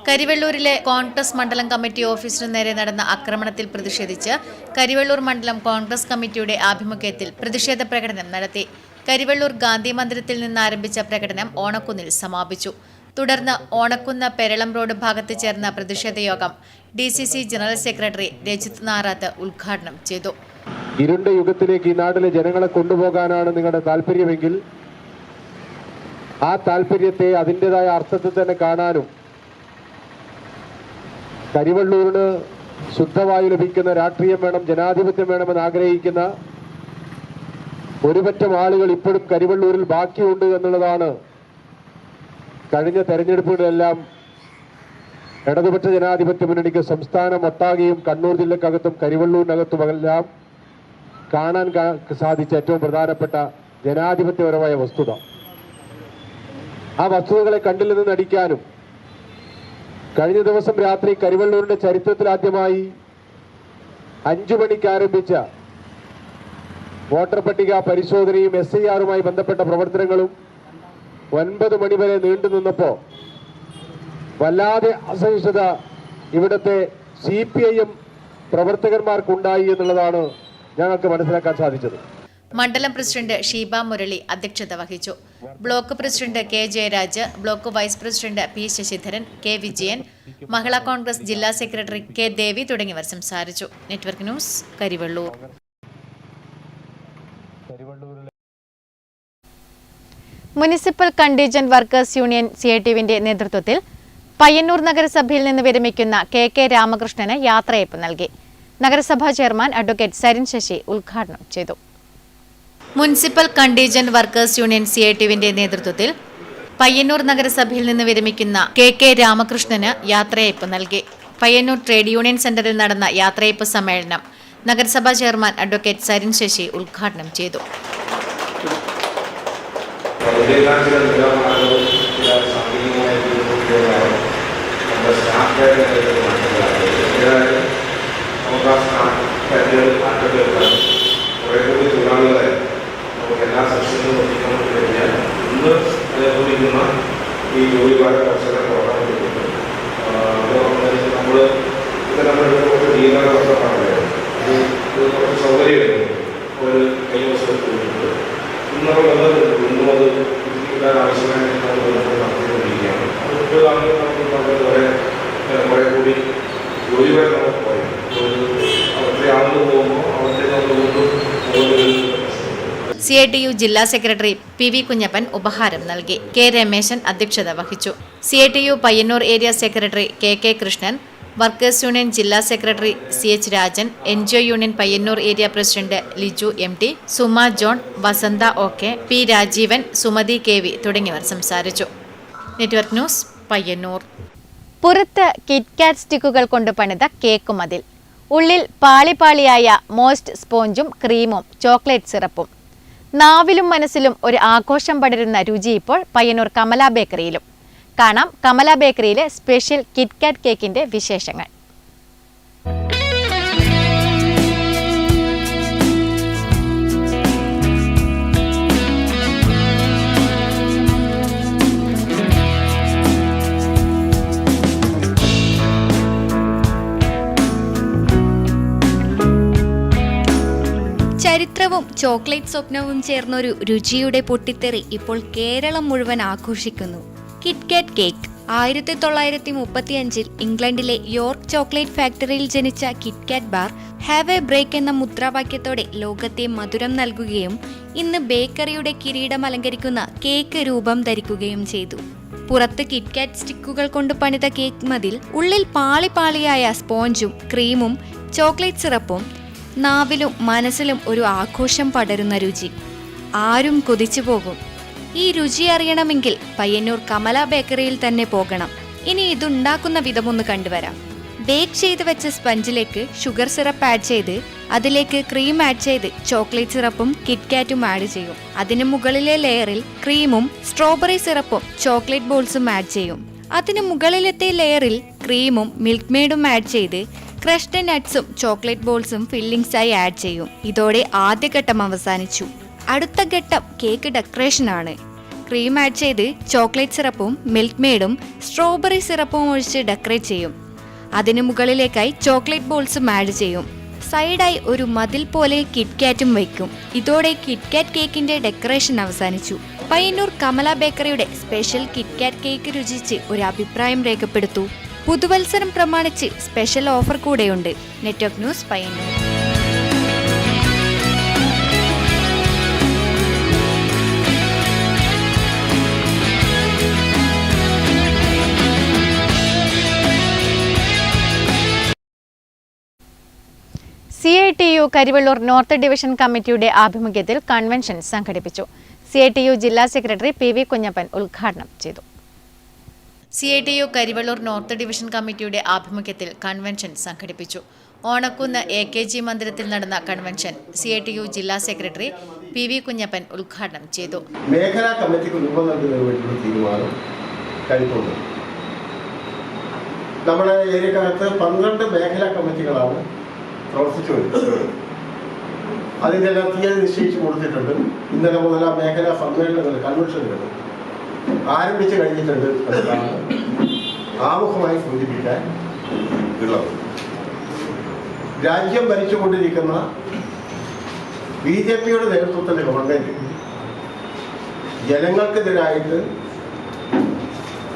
കരിവെള്ളൂരിലെ കോൺഗ്രസ് മണ്ഡലം കമ്മിറ്റി ഓഫീസിനു നേരെ നടന്ന ആക്രമണത്തിൽ പ്രതിഷേധിച്ച് കരിവെള്ളൂർ മണ്ഡലം കോൺഗ്രസ് കമ്മിറ്റിയുടെ ആഭിമുഖ്യത്തിൽ പ്രതിഷേധ പ്രകടനം നടത്തി. കരിവെള്ളൂർ ഗാന്ധി മന്ദിരത്തിൽ നിന്ന് ആരംഭിച്ച പ്രകടനം ഓണക്കുന്നിൽ സമാപിച്ചു. തുടർന്ന് ഓണക്കുന്ന് പെരളം റോഡ് ഭാഗത്ത് ചേർന്ന പ്രതിഷേധ യോഗം DCC general secretary Rajith Narath ഉദ്ഘാടനം ചെയ്തു. ഇരുണ്ട യുഗത്തിലേക്ക് ഈ നാട്ടിലെ ജനങ്ങളെ കൊണ്ടുപോകാനാണ് നിങ്ങളുടെ താല്പര്യമെങ്കിൽ ആ താല്പര്യത്തെ അതിൻ്റെതായ അർത്ഥത്തിൽ തന്നെ കാണാനും കരിവെള്ളൂരിന് ശുദ്ധവായു ലഭിക്കുന്ന രാഷ്ട്രീയം വേണം, ജനാധിപത്യം വേണമെന്ന് ആഗ്രഹിക്കുന്ന ഒരുപറ്റം ആളുകൾ ഇപ്പോഴും കരിവെള്ളൂരിൽ ബാക്കിയുണ്ട് എന്നുള്ളതാണ് കഴിഞ്ഞ തെരഞ്ഞെടുപ്പുകളിലെല്ലാം ഇടതുപക്ഷ ജനാധിപത്യ മുന്നണിക്ക് സംസ്ഥാനം ഒട്ടാകെയും കണ്ണൂർ ജില്ലക്കകത്തും കരിവെള്ളൂരിനകത്തുമെല്ലാം കാണാൻ സാധിച്ച ഏറ്റവും പ്രധാനപ്പെട്ട ജനാധിപത്യപരമായ വസ്തുത. ആ വസ്തുതകളെ കണ്ടില്ലെന്ന് നടിക്കാനും കഴിഞ്ഞ ദിവസം രാത്രി കരിവെള്ളൂരിന്റെ ചരിത്രത്തിലാദ്യമായി 5 മണിക്ക് ആരംഭിച്ച വോട്ടർ പട്ടിക പരിശോധനയും SIRുമായി ബന്ധപ്പെട്ട പ്രവർത്തനങ്ങളും 9 മണി വരെ നീണ്ടു നിന്നപ്പോൾ വല്ലാതെ അസഹിഷ്ണുത ഇവിടുത്തെ CPIM പ്രവർത്തകന്മാർക്കുണ്ടായി എന്നുള്ളതാണ് ഞങ്ങൾക്ക് മനസ്സിലാക്കാൻ സാധിച്ചത്. മണ്ഡലം പ്രസിഡന്റ് ഷീബ മുരളി അധ്യക്ഷത വഹിച്ചു. Block president K Jayaraj, block vice president P Sasidharan, K Vijayan, Mahila Congress ജില്ലാ സെക്രട്ടറി K ദേവി തുടങ്ങിയവർ സംസാരിച്ചു. Network news, Karivellur. Municipal contingent workers union CITUവിന്റെ നേതൃത്വത്തിൽ പയ്യന്നൂർ നഗരസഭയിൽ നിന്ന് വിരമിക്കുന്ന KK രാമകൃഷ്ണന് യാത്രയയപ്പ് നൽകി. നഗരസഭാ ചെയർമാൻ അഡ്വക്കേറ്റ് സരിൻ ശശി ഉദ്ഘാടനം ചെയ്തു. മുനിസിപ്പൽ കണ്ടീജന്റ് വർക്കേഴ്സ് യൂണിയൻ CITUവിന്റെ നേതൃത്വത്തിൽ പയ്യന്നൂർ നഗരസഭയിൽ നിന്ന് വിരമിക്കുന്ന KK രാമകൃഷ്ണന് യാത്രയയപ്പ് നൽകി. പയ്യന്നൂർ ട്രേഡ് യൂണിയൻ സെന്ററിൽ നടന്ന യാത്രയയപ്പ് സമ്മേളനം നഗരസഭാ ചെയർമാൻ അഡ്വക്കേറ്റ് സരിൻ ശശി ഉദ്ഘാടനം ചെയ്തു. എല്ലാ സെക്ഷനിലും നോക്കിക്കൊണ്ട് കഴിഞ്ഞാൽ ഇന്ന് അനുഭവിക്കുന്ന ഈ ജോലിഭാര കർഷകരെ കുറവാൻ പറ്റുന്നു. നമ്മൾ ഇത് നമ്മുടെ ജീവന വർഷമാണ് ഇത് കുറച്ച് സൗകര്യമായിരുന്നു. ഒരു കൈവശം പോയിട്ടുണ്ട്. ഇന്നൊക്കെ ഇന്നും അത് കിട്ടാൻ ആവശ്യമായി നമ്മൾ നടത്തിക്കൊണ്ടിരിക്കുകയാണ്. അതുകൊണ്ടാണ് നമുക്ക് കുറേ കൂടി ജോലിഭാര നമുക്ക് പറയും. അവിടുത്തെ ആളുകൾ പോകുമ്പോൾ അവിടുത്തെ നമ്മൾ വീണ്ടും CITU ജില്ലാ സെക്രട്ടറി PV കുഞ്ഞപ്പൻ ഉപഹാരം നൽകി. K രമേശൻ അധ്യക്ഷത വഹിച്ചു. CITU Payyannur area secretary KK Krishnan, workers union ജില്ലാ secretary CH Rajan, NGO union Payyannur area president Liju MT, Suma John, Vasantha OK, P Rajeevan, Sumathi KV തുടങ്ങിയവർ സംസാരിച്ചു. Network news, Payyannur. പുറത്ത് കിറ്റ്കാറ്റ് സ്റ്റിക്കുകൾ കൊണ്ട് പണിത കേക്ക് മതിൽ, ഉള്ളിൽ പാളിപ്പാളിയായ മോസ്റ്റ് സ്പോഞ്ചും ക്രീമും ചോക്ലേറ്റ് സിറപ്പും. നാവിലും മനസ്സിലും ഒരു ആഘോഷം പടരുന്ന രുചി ഇപ്പോൾ പയ്യന്നൂർ കമല ബേക്കറിയിലും. കാണാം കമല ബേക്കറിയിലെ സ്പെഷ്യൽ കിറ്റ്കാറ്റ് കേക്കിന്റെ വിശേഷങ്ങൾ. ചരിത്രവും ചോക്ലേറ്റ് സ്വപ്നവും ചേർന്നൊരു രുചിയുടെ പൊട്ടിത്തെറി ഇപ്പോൾ കേരളം മുഴുവൻ ആഘോഷിക്കുന്നു. കിറ്റ്കാറ്റ് കേക്ക് 1935 ഇംഗ്ലണ്ടിലെ യോർക്ക് ചോക്ലേറ്റ് ഫാക്ടറിയിൽ ജനിച്ച KitKat bar have a break എന്ന മുദ്രാവാക്യത്തോടെ ലോകത്തെ മധുരം നൽകുകയും ഇന്ന് ബേക്കറിയുടെ കിരീടം അലങ്കരിക്കുന്ന കേക്ക് രൂപം ധരിക്കുകയും ചെയ്തു. പുറത്ത് കിറ്റ്കാറ്റ് സ്റ്റിക്കുകൾ കൊണ്ട് പണിത കേക്ക് മതിൽ, ഉള്ളിൽ പാളിപ്പാളിയായ സ്പോഞ്ചും ക്രീമും ചോക്ലേറ്റ് സിറപ്പും. നാവിലും മനസ്സിലും ഒരു ആഘോഷം പടരുന്ന രുചി. ആരും കൊതിച്ചു പോകും. ഈ രുചി അറിയണമെങ്കിൽ പയ്യന്നൂർ കമല ബേക്കറിയിൽ തന്നെ പോകണം. ഇനി ഇതുണ്ടാക്കുന്ന വിധമൊന്ന് കണ്ടുവരാം. ബേക്ക് ചെയ്ത് വെച്ച സ്പഞ്ചിലേക്ക് ഷുഗർ സിറപ്പ് ആഡ് ചെയ്ത് അതിലേക്ക് ക്രീം ആഡ് ചെയ്ത് ചോക്ലേറ്റ് സിറപ്പും കിറ്റ്കാറ്റും ആഡ് ചെയ്യും. അതിന് മുകളിലെ ലെയറിൽ ക്രീമും സ്ട്രോബെറി സിറപ്പും ചോക്ലേറ്റ് ബോൾസും ആഡ് ചെയ്യും. അതിന് മുകളിലത്തെ ലെയറിൽ ക്രീമും മിൽക്ക് മെയ്ഡും ആഡ് ചെയ്ത് ക്രഷ്ഡ് നട്ട്സും ചോക്ലേറ്റ് ബോൾസും ഫില്ലിങ്സായി ആഡ് ചെയ്യും. ഇതോടെ ആദ്യഘട്ടം അവസാനിച്ചു. അടുത്ത ഘട്ടം കേക്ക് ഡെക്കറേഷനാണ്. ക്രീം ആഡ് ചെയ്ത് ചോക്ലേറ്റ് സിറപ്പും മിൽക്ക് മെയ്ഡും സ്ട്രോബെറി സിറപ്പും ഒഴിച്ച് ഡെക്കറേറ്റ് ചെയ്യും. അതിന് മുകളിലേക്കായി ചോക്ലേറ്റ് ബോൾസും ആഡ് ചെയ്യും. സൈഡായി ഒരു മതിൽ പോലെ കിറ്റ്കാറ്റും വയ്ക്കും. ഇതോടെ കിറ്റ്കാറ്റ് കേക്കിന്റെ ഡെക്കറേഷൻ അവസാനിച്ചു. പയ്യന്നൂർ കമല ബേക്കറിയുടെ സ്പെഷ്യൽ കിറ്റ്കാറ്റ് കേക്ക് രുചിച്ച് ഒരു അഭിപ്രായം രേഖപ്പെടുത്തൂ. പുതുവത്സരം പ്രമാണിച്ച് സ്പെഷ്യൽ ഓഫർ കൂടെയുണ്ട്. Network news, Payyannur. CITU Karivellur north division കമ്മിറ്റിയുടെ ആഭിമുഖ്യത്തിൽ കൺവെൻഷൻ സംഘടിപ്പിച്ചു. CITU ജില്ലാ സെക്രട്ടറി PV കുഞ്ഞപ്പൻ ഉദ്ഘാടനം ചെയ്തു. CITU കരിവള്ളൂർ നോർത്ത് ഡിവിഷൻ കമ്മിറ്റിയുടെ ആഭിമുഖ്യത്തിൽ കൺവെൻഷൻ സംഘടിപ്പിച്ചു. ഓണക്കുന്ന് AKG മന്ദിരത്തിൽ നടന്ന കൺവെൻഷൻ CITU ജില്ലാ സെക്രട്ടറി PV കുഞ്ഞപ്പൻ ഉദ്ഘാടനം ചെയ്തു. മേഖലാ കമ്മിറ്റിക്ക് രൂപം നൽകുന്നതിനുള്ള തീരുമാനം കഴിഞ്ഞിട്ടുണ്ട്. നമ്മുടെ ഏരിയക്കകത്ത് 12 മേഖലാ കമ്മിറ്റികളാണ് പ്രവർത്തിച്ചു വരുന്നത്. അതിനെല്ലാം തീയതി നിശ്ചയിച്ച് കൊടുത്തിട്ടുണ്ട്. ഇന്നലെ മുതൽ ആ മേഖലാ സമ്മേളനങ്ങൾ കൺവെൻഷനുകൾ ആരംഭിച്ച് കഴിഞ്ഞിട്ടുണ്ട് എന്നതാണ് ആമുഖമായി സൂചിപ്പിക്കാൻ ഉള്ളത്. രാജ്യം ഭരിച്ചുകൊണ്ടിരിക്കുന്ന BJPയുടെ നേതൃത്വത്തിൻ്റെ ഗവൺമെൻറ് ജനങ്ങൾക്കെതിരായിട്ട്,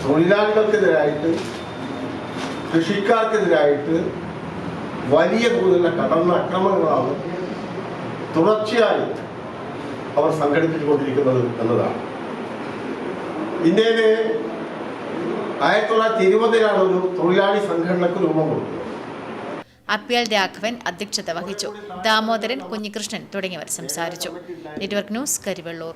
തൊഴിലാളികൾക്കെതിരായിട്ട്, കൃഷിക്കാർക്കെതിരായിട്ട് വലിയ തോതിലുള്ള കടന്നാക്രമണങ്ങളാണ് തുടർച്ചയായി അവർ സംഘടിപ്പിച്ചുകൊണ്ടിരിക്കുന്നത് എന്നതാണ്. ഇന്ത്യയിൽ 1920 ഒരു തൊഴിലാളി സംഘടനക്ക് രൂപം കൊടുത്തു. അപ്യാൽ രാഘവൻ അധ്യക്ഷത വഹിച്ചു. ദാമോദരൻ, കുഞ്ഞികൃഷ്ണൻ തുടങ്ങിയവർ സംസാരിച്ചു. Network news, Karivellur.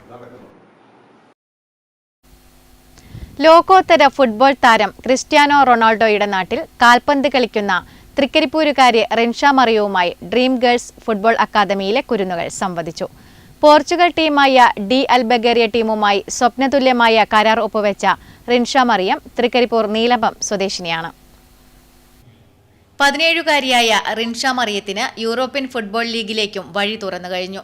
ലോകോത്തര ഫുട്ബോൾ താരം ക്രിസ്ത്യാനോ റൊണാൾഡോയുടെ നാട്ടിൽ കാൽപന്ത് കളിക്കുന്ന തൃക്കരിപ്പൂരുകാരി റിൻഷ മറിയവുമായി ഡ്രീം ഗേൾസ് ഫുട്ബോൾ അക്കാദമിയിലെ കുരുന്നുകൾ സംവദിച്ചു. പോർച്ചുഗൽ ടീമായ ഡി അൽബഗേറിയ ടീമുമായി സ്വപ്നതുല്യമായ കരാർ ഒപ്പുവെച്ച റിൻഷ മറിയം തൃക്കരിപ്പൂർ നീലമ്പം സ്വദേശിനിയാണ്. 17-കാരിയായ റിൻഷ മറിയത്തിന് യൂറോപ്യൻ ഫുട്ബോൾ ലീഗിലേക്കും വഴി തുറന്നു കഴിഞ്ഞു.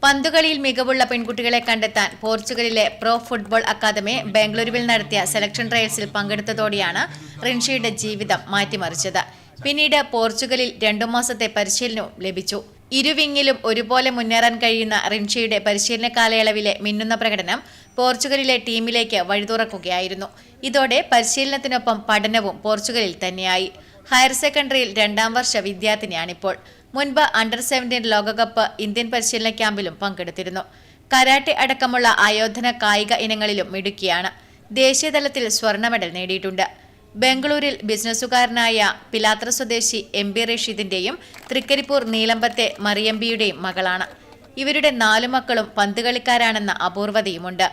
പന്തുകളിയിൽ മികവുള്ള പെൺകുട്ടികളെ കണ്ടെത്താൻ പോർച്ചുഗലിലെ പ്രോ ഫുട്ബോൾ അക്കാദമി ബംഗളൂരുവിൽ നടത്തിയ സെലക്ഷൻ ട്രയൽസിൽ പങ്കെടുത്തതോടെയാണ് റിൻഷയുടെ ജീവിതം മാറ്റിമറിച്ചത്. പിന്നീട് പോർച്ചുഗലിൽ 2 മാസത്തെ പരിശീലനവും ലഭിച്ചു. ഇരുവിങ്ങിലും ഒരുപോലെ മുന്നേറാൻ കഴിയുന്ന റിൻഷയുടെ പരിശീലന കാലയളവിലെ മിന്നുന്ന പ്രകടനം പോർച്ചുഗലിലെ ടീമിലേക്ക് വഴിതുറക്കുകയായിരുന്നു. ഇതോടെ പരിശീലനത്തിനൊപ്പം പഠനവും പോർച്ചുഗലിൽ തന്നെയായി. ഹയർ സെക്കൻഡറിയിൽ 2ാം വർഷ വിദ്യാർത്ഥിനിയാണിപ്പോൾ. മുൻപ് അണ്ടർ-17 ലോകകപ്പ് ഇന്ത്യൻ പരിശീലന ക്യാമ്പിലും പങ്കെടുത്തിരുന്നു. കരാട്ടെ അടക്കമുള്ള ആയോധന കായിക ഇനങ്ങളിലും മിടുക്കിയാണ്. ദേശീയതലത്തിൽ സ്വർണ്ണ മെഡൽ നേടിയിട്ടുണ്ട്. ബംഗളൂരിൽ ബിസിനസ്സുകാരനായ പിലാത്ര സ്വദേശി MB റഷീദിന്റെയും തൃക്കരിപ്പൂർ നീലമ്പത്തെ മറിയമ്പിയുടെയും മകളാണ്. ഇവരുടെ 4 മക്കളും പന്തുകളിക്കാരാണെന്ന അപൂർവതയുമുണ്ട്.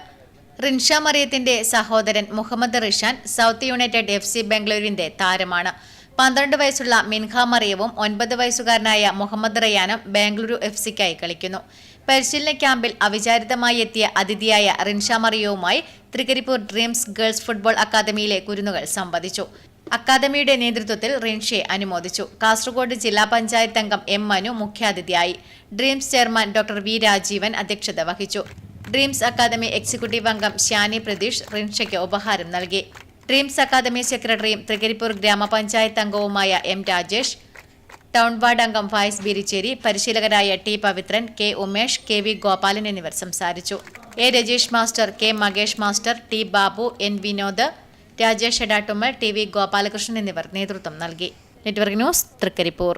റിൻഷ മറിയത്തിന്റെ സഹോദരൻ Muhammad Rishan South United FC ബംഗളൂരിന്റെ താരമാണ്. 12 വയസ്സുള്ള മിൻഹ മറിയവും 9 വയസ്സുകാരനായ മുഹമ്മദ് റയാനും ബംഗളൂരു FCക്കായി കളിക്കുന്നു. പരിശീലന ക്യാമ്പിൽ അവിചാരിതമായി എത്തിയ അതിഥിയായ റിൻഷ മറിയവുമായി തൃക്കരിപ്പൂർ ഡ്രീംസ് ഗേൾസ് ഫുട്ബോൾ അക്കാദമിയിലെ കുരുന്നുകൾ സംവദിച്ചു. അക്കാദമിയുടെ നേതൃത്വത്തിൽ റിൻഷയെ അനുമോദിച്ചു. കാസർഗോഡ് ജില്ലാ പഞ്ചായത്ത് അംഗം M മനു മുഖ്യാതിഥിയായി. Dreams chairman doctor V Rajeevan അധ്യക്ഷത വഹിച്ചു. ഡ്രീംസ് അക്കാദമി എക്സിക്യൂട്ടീവ് അംഗം ശ്യാനി പ്രതീഷ് റിൻഷയ്ക്ക് ഉപഹാരം നൽകി. ഡ്രീംസ് അക്കാദമി സെക്രട്ടറിയും തൃക്കരിപ്പൂർ ഗ്രാമപഞ്ചായത്ത് അംഗവുമായ M രാജേഷ്, ടൗൺ വാർഡ് അംഗം Fayis Beerichery, പരിശീലകരായ T Pavithran, K Umesh, KV Gopalan എന്നിവർ സംസാരിച്ചു. A Rajeesh master, K Makesh master, T Babu, N Vinod, Rajesh Edattummal, TV Gopalakrishnan എന്നിവർ നേതൃത്വം നൽകി. Network news, Trikaripur.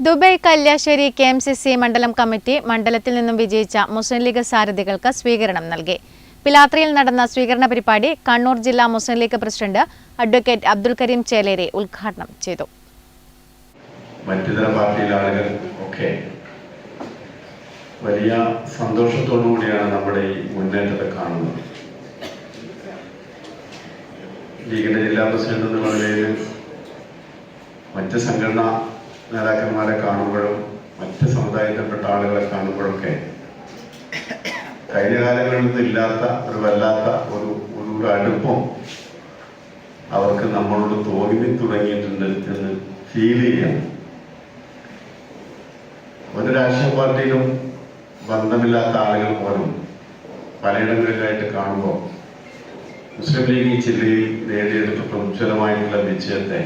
Dubai Kalliasseri KMCC മണ്ഡലം കമ്മിറ്റി മണ്ഡലത്തിൽ നിന്നും വിജയിച്ച മുസ്ലിം ലീഗ് സാരഥികൾക്ക് സ്വീകരണം നൽകി. പിലാത്രയിൽ നടന്ന സ്വീകരണ പരിപാടി കണ്ണൂർ ജില്ലാ മുസ്ലിം ലീഗ് പ്രസിഡന്റ് അഡ്വക്കേറ്റ് അബ്ദുൽ കരീം ചേലേരി ഉദ്ഘാടനം ചെയ്തു. മറ്റിതര പാർട്ടിയിലെ ആളുകൾ ഒക്കെ വലിയ സന്തോഷത്തോടുകൂടിയാണ് നമ്മുടെ ഈ മുന്നേറ്റത്തെ കാണുന്നത്. ലീഗിന്റെ ജില്ലാ പ്രസിഡന്റ് എന്നുള്ള നിലയിൽ മറ്റ് സംഘടനാ നേതാക്കന്മാരെ കാണുമ്പോഴും മറ്റ് സമുദായത്തിൽപ്പെട്ട ആളുകളെ കാണുമ്പോഴൊക്കെ കഴിഞ്ഞ കാലങ്ങളിൽ ഇല്ലാത്ത ഒരു വല്ലാത്ത ഒരു അടുപ്പം അവർക്ക് നമ്മളോട് തോന്നി തുടങ്ങിയിട്ടുണ്ട് എന്ന് ഫീൽ ചെയ്യാം. ഒരു രാഷ്ട്രീയ പാർട്ടിയിലും ബന്ധമില്ലാത്ത ആളുകൾ പോലും പലയിടങ്ങളിലായിട്ട് കാണുമ്പോൾ മുസ്ലിം ലീഗ് ഈ ജില്ലയിൽ നേടിയെടുത്ത ഉജ്ജ്വലമായിട്ടുള്ള വിജയത്തെ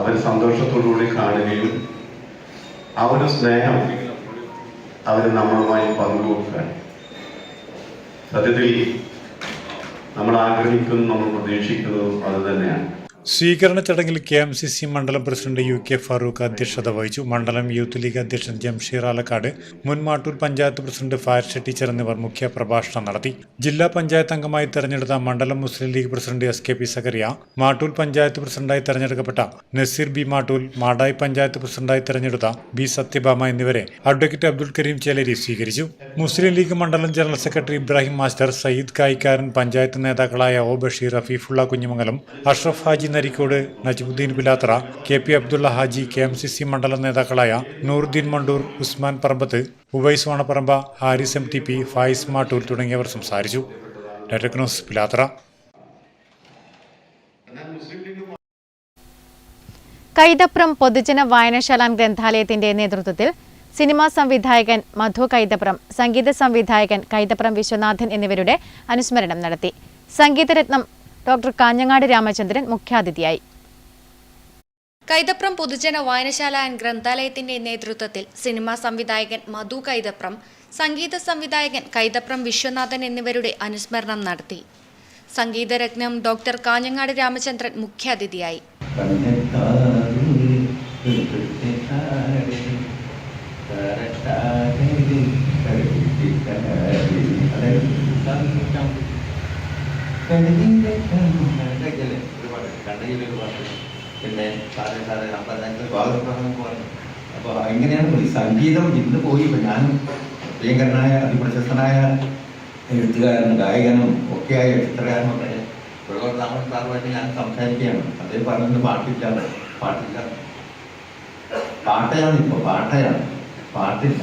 അവർ സന്തോഷത്തോടുകൂടി കാണുകയും ആ ഒരു സ്നേഹം അവർ നമ്മളുമായി പങ്കുവെക്കാൻ സത്യത്തിൽ നമ്മൾ ആഗ്രഹിക്കുന്നതും നമ്മൾ പ്രതീക്ഷിക്കുന്നതും അത് തന്നെയാണ്. സ്വീകരണ ചടങ്ങിൽ KMCC മണ്ഡലം പ്രസിഡന്റ് UK ഫാറൂഖ് അധ്യക്ഷത വഹിച്ചു. മണ്ഡലം യൂത്ത് ലീഗ് അധ്യക്ഷൻ ജംഷീർ ആലക്കാട്, മുൻ മാട്ടൂൽ പഞ്ചായത്ത് പ്രസിഡന്റ് ഫാരിഷ ടീച്ചർ എന്നിവർ മുഖ്യ പ്രഭാഷണം നടത്തി. ജില്ലാ പഞ്ചായത്ത് അംഗമായി തെരഞ്ഞെടുത്ത മണ്ഡലം മുസ്ലിം ലീഗ് പ്രസിഡന്റ് SKP സക്കറിയ, മാട്ടൂൽ പഞ്ചായത്ത് പ്രസിഡന്റായി തെരഞ്ഞെടുക്കപ്പെട്ട നസീർ B മാട്ടൂൽ, മാടായി പഞ്ചായത്ത് പ്രസിഡന്റായി തെരഞ്ഞെടുത്ത B സത്യഭാമ എന്നിവരെ അഡ്വക്കേറ്റ് അബ്ദുൽ കരീം ചേലേരി സ്വീകരിച്ചു. മുസ്ലിം ലീഗ് മണ്ഡലം general secretary Ibrahim master, Sayyid Kayikkaran, panchayat നേതാക്കളായ O ബഷീർ, റഫീഫുള്ള കുഞ്ഞുമംഗലം, അഷ്റഫ് ഹാജി നരിക്കോട്, നജിബുദ്ദീൻ പിലാത്ര, KP അബ്ദുള്ള ഹാജി, KMCC മണ്ഡലം നേതാക്കളായ നൂറുദ്ദീൻ മണ്ടൂർ, ഉസ്മാൻ പറമ്പത്ത്, ഉവൈസ് വാണപ്പറമ്പ, ഹാരിസ് MTP, ഫായിസ് മാട്ടൂൽ തുടങ്ങിയവർ സംസാരിച്ചു. നെറ്റ്വർക്ക് ന്യൂസ്, പിലാത്ര. കൈതപ്രം പൊതുജന വായനശാല ഗ്രന്ഥാലയത്തിന്റെ നേതൃത്വത്തിൽ സിനിമാ സംവിധായകൻ മധു കൈതപ്രം, സംഗീത സംവിധായകൻ കൈതപ്രം വിശ്വനാഥൻ എന്നിവരുടെ അനുസ്മരണം നടത്തി. സംഗീതരത്നം ഡോക്ടർ കാഞ്ഞങ്ങാട് രാമചന്ദ്രൻ മുഖ്യാതിഥിയായി. കൈതപ്രം പൊതുജന വായനശാല ആൻഡ് ഗ്രന്ഥാലയത്തിന്റെ നേതൃത്വത്തിൽ സിനിമാ സംവിധായകൻ മധു കൈതപ്രം, സംഗീത സംവിധായകൻ കൈതപ്രം വിശ്വനാഥൻ എന്നിവരുടെ അനുസ്മരണം നടത്തി. സംഗീതരത്നം ഡോക്ടർ കാഞ്ഞങ്ങാട് രാമചന്ദ്രൻ മുഖ്യാതിഥിയായി. പിന്നെ അപ്പോൾ ഇങ്ങനെയാണ് സംഗീതം ഇന്ന് പോയി. ഞാനും പ്രിയങ്കരനായ അതിപ്രശസ്തനായ എഴുത്തുകാരനും ഗായകനും ഒക്കെയായ ചിത്രകാരനും ഒക്കെ വെള്ളൂർ താമര സാറുമായിട്ട് ഞാൻ സംസാരിക്കുകയാണ്. അദ്ദേഹം പറഞ്ഞത് പാട്ടില്ല. പാട്ടയാണ് പാട്ടില്ല,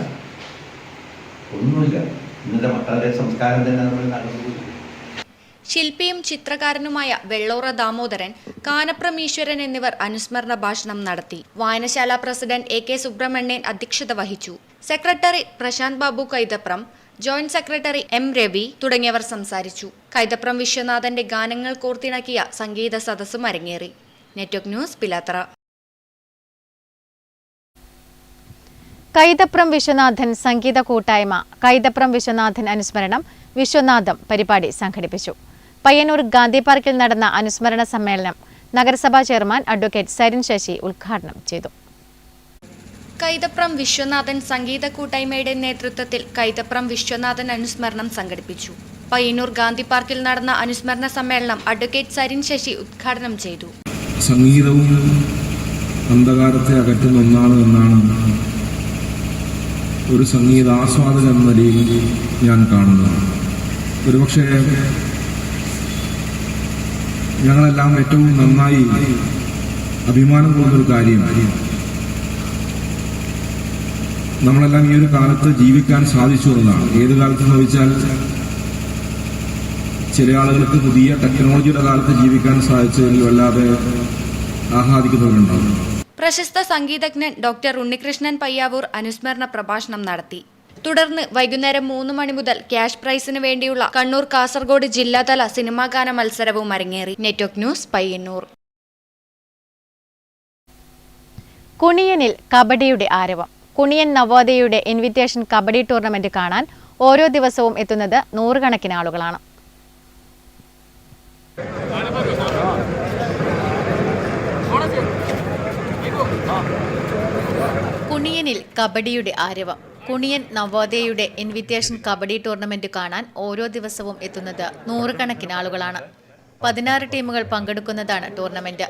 ഒന്നുമില്ല. ഇന്നത്തെ മക്കളുടെ സംസ്കാരം തന്നെ നമ്മൾ നടന്നുപോയി. ശില്പിയും ചിത്രകാരനുമായ വെള്ളോറ ദാമോദരൻ, കാനപ്രം ഈശ്വരൻ എന്നിവർ അനുസ്മരണ ഭാഷണം നടത്തി. വായനശാല പ്രസിഡന്റ് AK സുബ്രഹ്മണ്യൻ അധ്യക്ഷത വഹിച്ചു. Secretary Prasanth Babu Kaithapram, joint secretary M Ravi തുടങ്ങിയവർ സംസാരിച്ചു. കൈതപ്രം വിശ്വനാഥന്റെ ഗാനങ്ങൾ കോർത്തിണക്കിയ സംഗീത സദസ്സും അരങ്ങേറി. Network news, Pilathara. കൈതപ്രം വിശ്വനാഥൻ സംഗീത കൂട്ടായ്മ കൈതപ്രം വിശ്വനാഥൻ അനുസ്മരണം വിശ്വനാഥം പരിപാടി സംഘടിപ്പിച്ചു. പയ്യന്നൂർ ഗാന്ധി പാർക്കിൽ നടന്ന അനുസ്മരണ സമ്മേളനം നഗരസഭാ ചെയർമാൻ അഡ്വക്കേറ്റ് സരിൻ ശശി ഉദ്ഘാടനം ചെയ്തു. കൈതപ്രം വിശ്വനാഥൻ സംഗീത കൂട്ടായ്മയുടെ നേതൃത്വത്തിൽ കൈതപ്രം വിശ്വനാഥൻ അനുസ്മരണം സംഘടിപ്പിച്ചു. പയ്യന്നൂർ ഗാന്ധി പാർക്കിൽ നടന്ന അനുസ്മരണ സമ്മേളനം അഡ്വക്കേറ്റ് സരിൻ ശശി ഉദ്ഘാടനം ചെയ്തു. സംഗീതവും അന്ധകാരത്തെ അകറ്റുന്ന ഒന്നാണ് എന്നാണ് ഒരു സംഗീതാസ്വാദകൻ എന്ന നിലയിൽ ഞാൻ കാണുന്നത്. ഒരുപക്ഷെ ഞങ്ങളെല്ലാം ഏറ്റവും നന്നായി അഭിമാനം കൊണ്ടൊരു കാര്യം, നമ്മളെല്ലാം ഈ ഒരു കാലത്ത് ജീവിക്കാൻ സാധിച്ചു എന്നതാണ്. ഏത് കാലത്തെന്ന് ചോദിച്ചാൽ ചില ആളുകൾക്ക് പുതിയ ടെക്നോളജിയുടെ കാലത്ത് ജീവിക്കാൻ സാധിച്ചതിൽ വല്ലാതെ ആഹ്ലാദിക്കുന്നവരുണ്ടാവും. പ്രശസ്ത സംഗീതജ്ഞൻ ഡോക്ടർ ഉണ്ണികൃഷ്ണൻ പയ്യാവൂർ അനുസ്മരണ പ്രഭാഷണം നടത്തി. തുടർന്ന് വൈകുന്നേരം 3 മണി മുതൽ ക്യാഷ് പ്രൈസിന് വേണ്ടിയുള്ള കണ്ണൂർ കാസർഗോഡ് ജില്ലാതല സിനിമാഗാന മത്സരവും അരങ്ങേറി. Network news, Payyanur. കുണിയനിൽ കബഡിയുടെ ആരവം. കുണിയൻ നവോദയയുടെ ഇൻവിറ്റേഷൻ കബഡി ടൂർണമെന്റ് കാണാൻ ഓരോ ദിവസവും എത്തുന്നത് നൂറുകണക്കിന് ആളുകളാണ്. കുണിയനിൽ കബഡിയുടെ ആരവം. കുണിയൻ നവോദയയുടെ ഇൻവിറ്റേഷൻ കബഡി ടൂർണമെന്റ് കാണാൻ ഓരോ ദിവസവും എത്തുന്നത് നൂറുകണക്കിന് ആളുകളാണ്. 16 ടീമുകൾ പങ്കെടുക്കുന്നതാണ് ടൂർണമെന്റ്.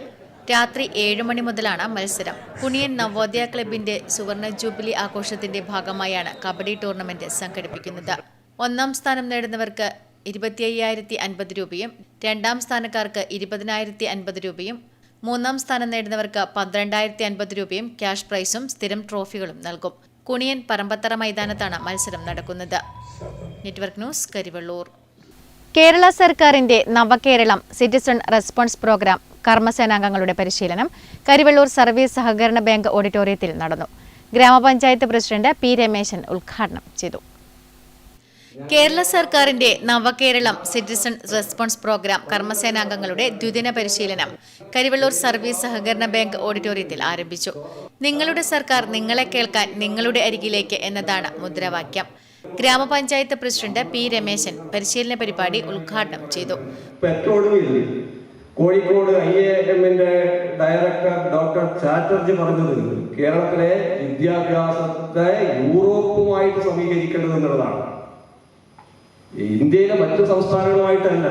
രാത്രി 7 മണി മുതലാണ് മത്സരം. കുണിയൻ നവോദയ ക്ലബിന്റെ സുവർണ ജൂബിലി ആഘോഷത്തിന്റെ ഭാഗമായാണ് കബഡി ടൂർണമെന്റ് സംഘടിപ്പിക്കുന്നത്. 1ാം സ്ഥാനം നേടുന്നവർക്ക് 25,050 രൂപയും 2ാം സ്ഥാനക്കാർക്ക് 20,050 രൂപയും 3ാം സ്ഥാനം നേടുന്നവർക്ക് 12,050 രൂപയും ക്യാഷ് പ്രൈസും സ്ഥിരം ട്രോഫികളും നൽകും. കുണിയൻ പറമ്പത്തറ മൈതാനത്താണ് മത്സരം നടക്കുന്നത്. Network news, Karivellur. കേരള സർക്കാരിന്റെ നവകേരളം സിറ്റിസൺ റെസ്പോൺസ് പ്രോഗ്രാം കർമ്മസേനാംഗങ്ങളുടെ പരിശീലനം കരിവള്ളൂർ സർവീസ് സഹകരണ ബാങ്ക് ഓഡിറ്റോറിയത്തിൽ നടന്നു. ഗ്രാമപഞ്ചായത്ത് പ്രസിഡന്റ് P രമേശൻ ഉദ്ഘാടനം ചെയ്തു. കേരള സർക്കാരിന്റെ നവകേരളം സിറ്റിസൺ റെസ്പോൺസ് പ്രോഗ്രാം കർമ്മസേനാംഗങ്ങളുടെ ദ്വിദിന പരിശീലനം കരിവള്ളൂർ സർവീസ് സഹകരണ ബാങ്ക് ഓഡിറ്റോറിയത്തിൽ ആരംഭിച്ചു. നിങ്ങളുടെ സർക്കാർ നിങ്ങളെ കേൾക്കാൻ നിങ്ങളുടെ അരികിലേക്ക് എന്നതാണ് മുദ്രാവാക്യം. ഗ്രാമപഞ്ചായത്ത് പ്രസിഡന്റ് P രമേശൻ പരിശീലന പരിപാടി ഉദ്ഘാടനം ചെയ്തു. കോഴിക്കോട് IAMന്റെ ഡയറക്ടർ ഡോക്ടർ ചാറ്റർജി പറഞ്ഞത് കേരളത്തിലെ വിദ്യാഭ്യാസത്തെ യൂറോപ്പുമായിട്ട് സമീകരിക്കേണ്ടതെന്നുള്ളതാണ്. ഇന്ത്യയിലെ മറ്റു സംസ്ഥാനങ്ങളുമായിട്ടല്ല,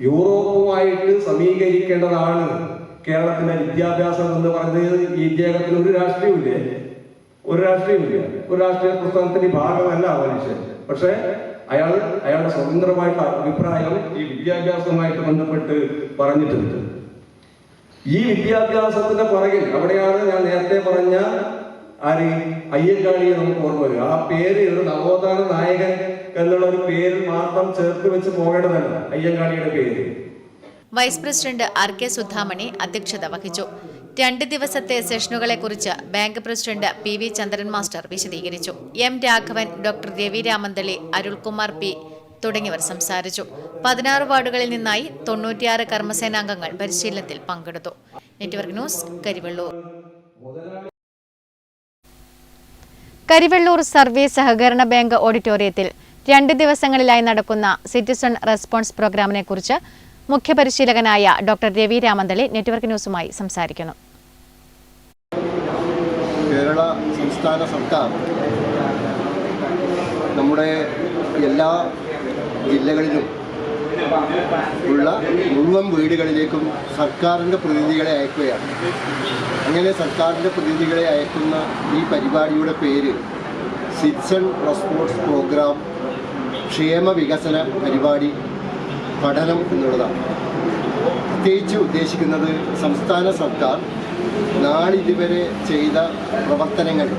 യൂറോപ്പുമായിട്ട് സമീകരിക്കേണ്ടതാണ് കേരളത്തിന്റെ വിദ്യാഭ്യാസം എന്ന് പറഞ്ഞത്. ഈ ഇദ്ദേഹത്തിന് ഒരു രാഷ്ട്രീയമില്ല, ഒരു രാഷ്ട്രീയ പ്രസ്ഥാനത്തിന്റെ ഭാഗമല്ല മനുഷ്യൻ. പക്ഷെ അയാളുടെ സ്വതന്ത്രമായിട്ടുള്ള അഭിപ്രായം ഈ വിദ്യാഭ്യാസവുമായിട്ട് ബന്ധപ്പെട്ട് പറഞ്ഞിട്ടുണ്ട്. ഈ വിദ്യാഭ്യാസത്തിന്റെ പുറകിൽ അവിടെയാണ് ഞാൻ നേരത്തെ പറഞ്ഞ അയ്യങ്കാളിയെ നമുക്ക് ഓർമ്മ വരിക. ആ പേര് ഒരു നവോത്ഥാന നായകൻ എന്നുള്ള ഒരു പേര് മാത്രം ചേർത്ത് വെച്ച് പോകേണ്ടതല്ല അയ്യങ്കാളിയുടെ പേര്. വൈസ് പ്രസിഡന്റ് RK സുധാമണി അധ്യക്ഷത വഹിച്ചു. 2 ദിവസത്തെ സെഷനുകളെക്കുറിച്ച് bank president PV Chandran master വിശദീകരിച്ചു. M Raghavan, doctor Ravi Ramanthali, Arulkumar P തുടങ്ങിയവർ സംസാരിച്ചു. 16 വാർഡുകളിൽ നിന്നായി 96 കർമ്മസേനാംഗങ്ങൾ പരിശീലനത്തിൽ പങ്കെടുത്തു. Network news, Karivellur. Karivellur service സഹകരണ ബാങ്ക് ഓഡിറ്റോറിയത്തിൽ 2 ദിവസങ്ങളിലായി നടക്കുന്ന സിറ്റിസൺ റെസ്പോൺസ് പ്രോഗ്രാമിനെക്കുറിച്ച് മുഖ്യപരിശീലകനായ ഡോക്ടർ രവി രാമന്തളി നെറ്റ്വർക്ക് ന്യൂസുമായി സംസാരിക്കുന്നു. കേരള സംസ്ഥാന സർക്കാർ നമ്മുടെ എല്ലാ ജില്ലകളിലും ഉള്ള മുഴുവൻ വീടുകളിലേക്കും സർക്കാരിൻ്റെ പ്രതിനിധികളെ അയക്കുകയാണ്. അങ്ങനെ സർക്കാരിൻ്റെ പ്രതിനിധികളെ അയക്കുന്ന ഈ പരിപാടിയുടെ പേര് സിറ്റിസൺ റെസ്പോൺസ് പ്രോഗ്രാം, ക്ഷേമ വികസന പരിപാടി പഠനം എന്നുള്ളതാണ്. പ്രത്യേകിച്ച് ഉദ്ദേശിക്കുന്നത് സംസ്ഥാന സർക്കാർ നാളിതുവരെ ചെയ്ത പ്രവർത്തനങ്ങൾ